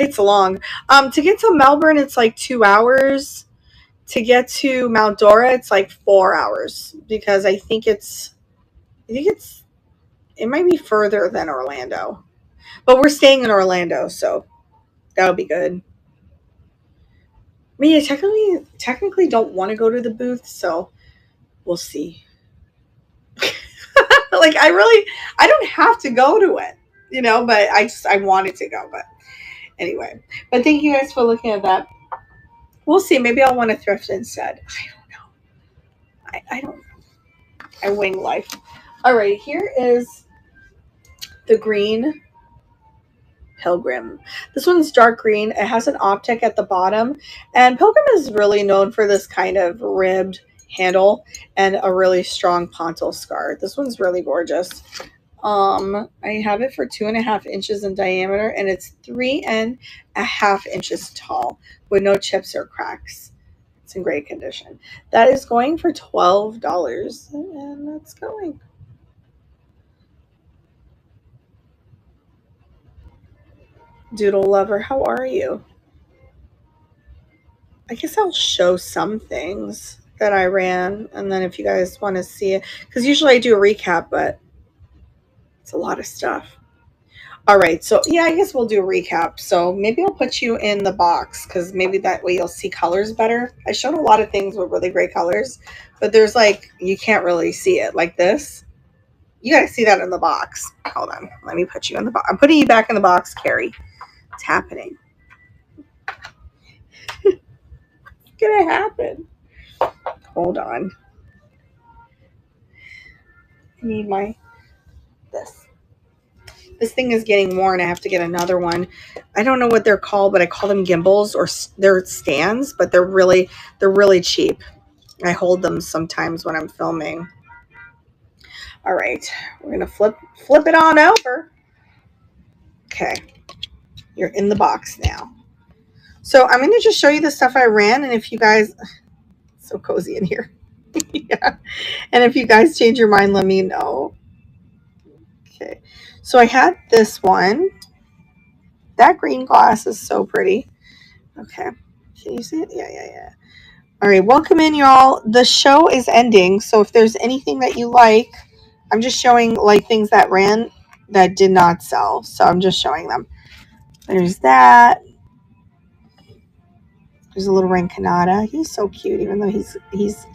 It's long. To get to Melbourne, it's like 2 hours. To get to Mount Dora, it's like 4 hours because it might be further than Orlando, but we're staying in Orlando, so that'll be good. mean, I technically don't want to go to the booth, so we'll see. Like I don't have to go to it, but I wanted to go, but anyway. But thank you guys for looking at that. We'll see. Maybe I'll want to thrift instead. I don't know. I don't know. I wing life. All right, here is the green Pilgrim. This one's dark green. It has an optic at the bottom, and Pilgrim is really known for this kind of ribbed handle and a really strong pontil scar. This one's really gorgeous. I have it for 2.5 inches in diameter, and it's 3.5 inches tall with no chips or cracks. It's in great condition. That is going for $12, and that's going. Doodle lover, how are you? I guess I'll show some things that I ran, and then if you guys want to see it, because usually I do a recap, but it's a lot of stuff. All right, so yeah, I guess we'll do a recap. So maybe I'll put you in the box because maybe that way you'll see colors better. I showed a lot of things with really great colors, but there's like, you can't really see it like this. You got to see that in the box. Hold on, let me put you in the box. I'm putting you back in the box, Carrie. It's happening. It's gonna happen. Hold on. I need my this. This thing is getting worn. I have to get another one. I don't know what they're called, but I call them gimbals, or they're stands, but they're really cheap. I hold them sometimes when I'm filming. All right, we're gonna flip it on over. Okay, you're in the box now. So I'm gonna just show you the stuff I ran, and if you guys, it's so cozy in here. Yeah, and if you guys change your mind, let me know. Okay, so I had this one. That green glass is so pretty. Okay, can you see it? Yeah. All right, welcome in, y'all. The show is ending, so if there's anything that you like, I'm just showing like things that ran that did not sell, so I'm just showing them. There's that. There's a little Rancanata. He's so cute, even though he's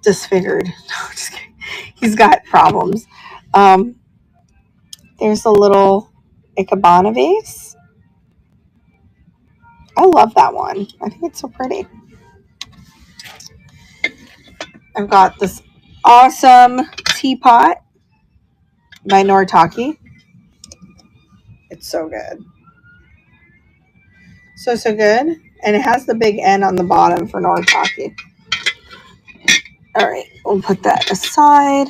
disfigured. No, just kidding. He's got problems. Um, there's a little Ikebana vase. I love that one. I think it's so pretty. I've got this awesome teapot by Noritake. It's so good. So good. And it has the big N on the bottom for Noritake. All right, we'll put that aside.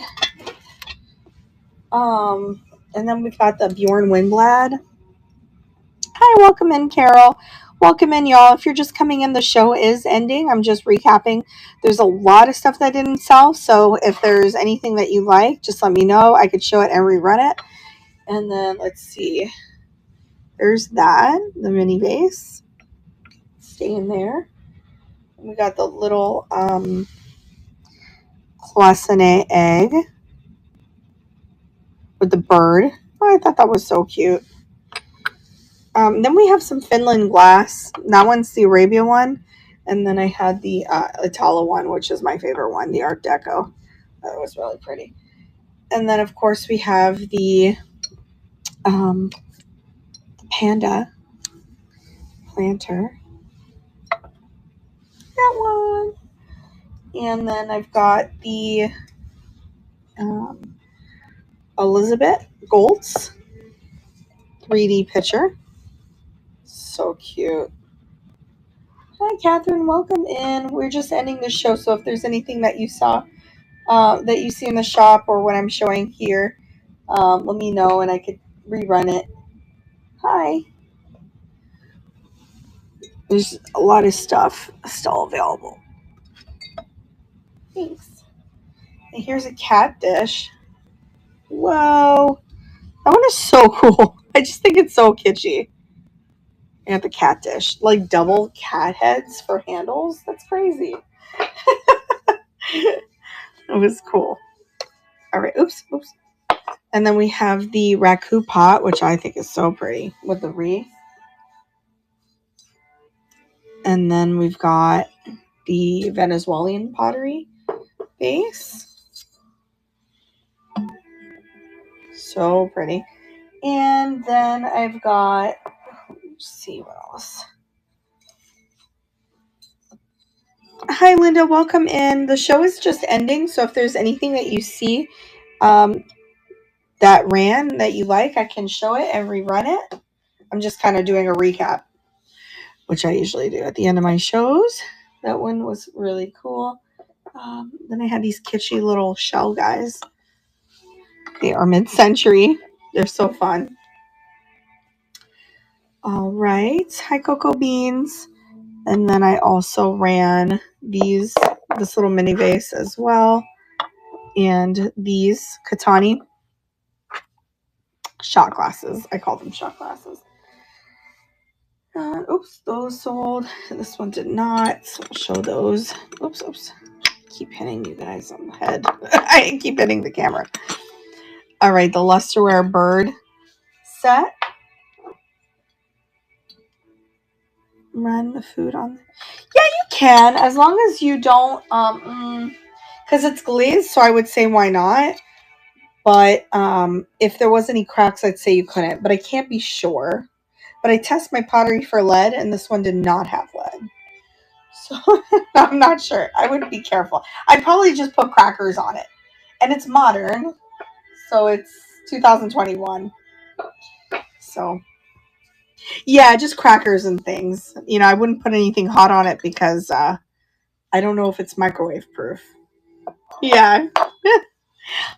And then we've got the Bjorn Windblad. Hi, welcome in, Carol. Welcome in, y'all. If you're just coming in, the show is ending. I'm just recapping. There's a lot of stuff that didn't sell, so if there's anything that you like, just let me know. I could show it and rerun it. And then let's see. There's that, the mini vase. Stay in there. We got the little cloisonne egg with the bird. Oh, I thought that was so cute. Then we have some Finland glass. That one's the Arabia one. And then I had the Itala one, which is my favorite one, the Art Deco. That was really pretty. And then, of course, we have the panda planter. That one. And then I've got the Elizabeth Goltz 3D picture. So cute. Hi, Catherine. Welcome in. We're just ending the show, so if there's anything that you saw, that you see in the shop or what I'm showing here, let me know and I could rerun it. Hi. There's a lot of stuff still available. Thanks. And here's a cat dish. Whoa. That one is so cool. I just think it's so kitschy. And the cat dish. Like double cat heads for handles. That's crazy. It was cool. All right. Oops. And then we have the raku pot, which I think is so pretty with the wreath. And then we've got the Venezuelan pottery base. So pretty. And then I've got, let's see what else. Hi, Linda. Welcome in. The show is just ending. So if there's anything that you see that ran that you like, I can show it and rerun it. I'm just kind of doing a recap, which I usually do at the end of my shows. That one was really cool. Then I had these kitschy little shell guys. They are mid-century. They're so fun. All right. Hi, Cocoa Beans. And then I also ran this little mini vase as well. And these Katani shot glasses. I call them shot glasses. Oops, those sold. This one did not. So I'll show those. Oops. Keep hitting you guys on the head. I keep hitting the camera. All right, the Lusterware bird set. Run the food on. Yeah, you can, as long as you don't, because it's glazed, so I would say why not. But if there was any cracks, I'd say you couldn't. But I can't be sure. But I test my pottery for lead, and this one did not have lead. So I'm not sure. I would be careful. I'd probably just put crackers on it. And it's modern. So it's 2021. So yeah, just crackers and things. I wouldn't put anything hot on it because I don't know if it's microwave proof. Yeah.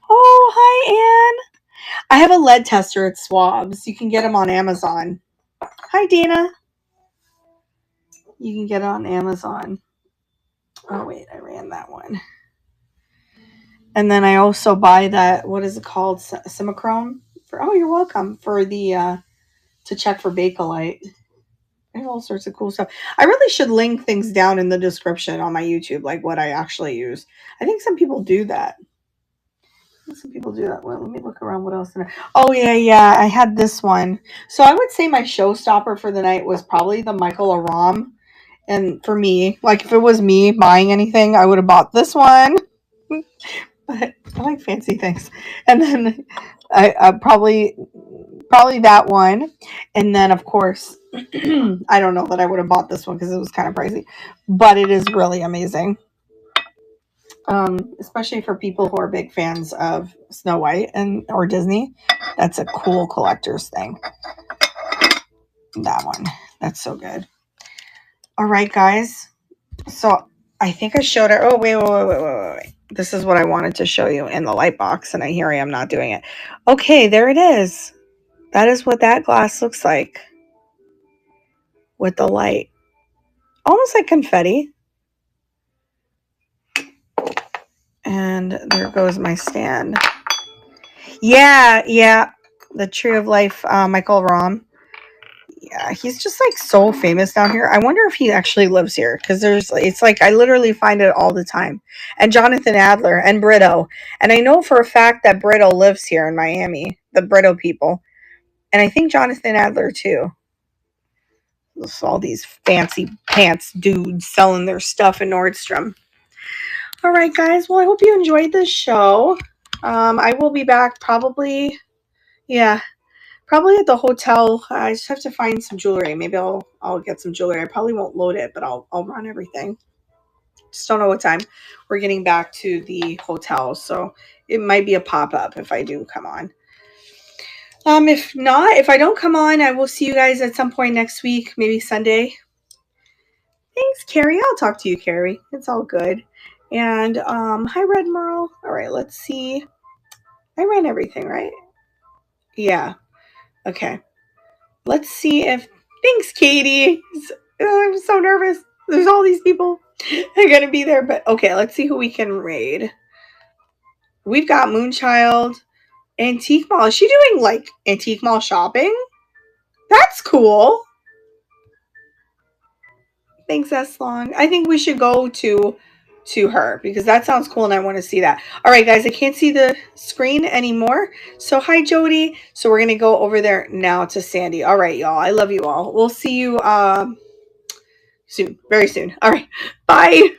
Oh, hi, Anne. I have a lead tester at Swabs. You can get them on Amazon. Hi, Dana. You can get it on Amazon. Oh, wait, I ran that one. And then I also buy that, what is it called? Simichrome? You're welcome. For the, to check for Bakelite. I have all sorts of cool stuff. I really should link things down in the description on my YouTube, like what I actually use. I think some people do that. Well, let me look around. What else? Oh, yeah. I had this one. So I would say my showstopper for the night was probably the Michael Aram. And for me, like if it was me buying anything, I would have bought this one. But I like fancy things. And then I probably that one. And then, of course, I don't know that I would have bought this one because it was kind of pricey. But it is really amazing. Especially for people who are big fans of Snow White or Disney. That's a cool collector's thing. That one. That's so good. All right, guys. So I think I showed it. Oh, wait. This is what I wanted to show you in the light box, and here I am not doing it. Okay, there it is. That is what that glass looks like with the light. Almost like confetti. And there goes my stand. Yeah. The Tree of Life, Michael Rahm. Yeah, he's just like so famous down here. I wonder if he actually lives here because it's like I literally find it all the time. And Jonathan Adler and Brito. And I know for a fact that Brito lives here in Miami, the Brito people. And I think Jonathan Adler too. All these fancy pants dudes selling their stuff in Nordstrom. All right, guys. Well, I hope you enjoyed this show. I will be back probably at the hotel. I just have to find some jewelry. Maybe I'll get some jewelry. I probably won't load it, but I'll run everything. Just don't know what time we're getting back to the hotel, so it might be a pop-up if I do come on. If not, if I don't come on, I will see you guys at some point next week, maybe Sunday. Thanks, Carrie. I'll talk to you, Carrie. It's all good. And hi, Red Merle. All right, let's see. I ran everything, right? Yeah. Okay. Let's see if... Thanks, Katie. I'm so nervous. There's all these people. They're going to be there. But okay, let's see who we can raid. We've got Moonchild. Antique Mall. Is she doing like Antique Mall shopping? That's cool. Thanks, S-Long. I think we should go to her because that sounds cool and I want to see that. All right, guys, I can't see the screen anymore. So hi, Jody. So we're going to go over there now to Sandy. All right, y'all. I love you all. We'll see you soon, very soon. All right. Bye.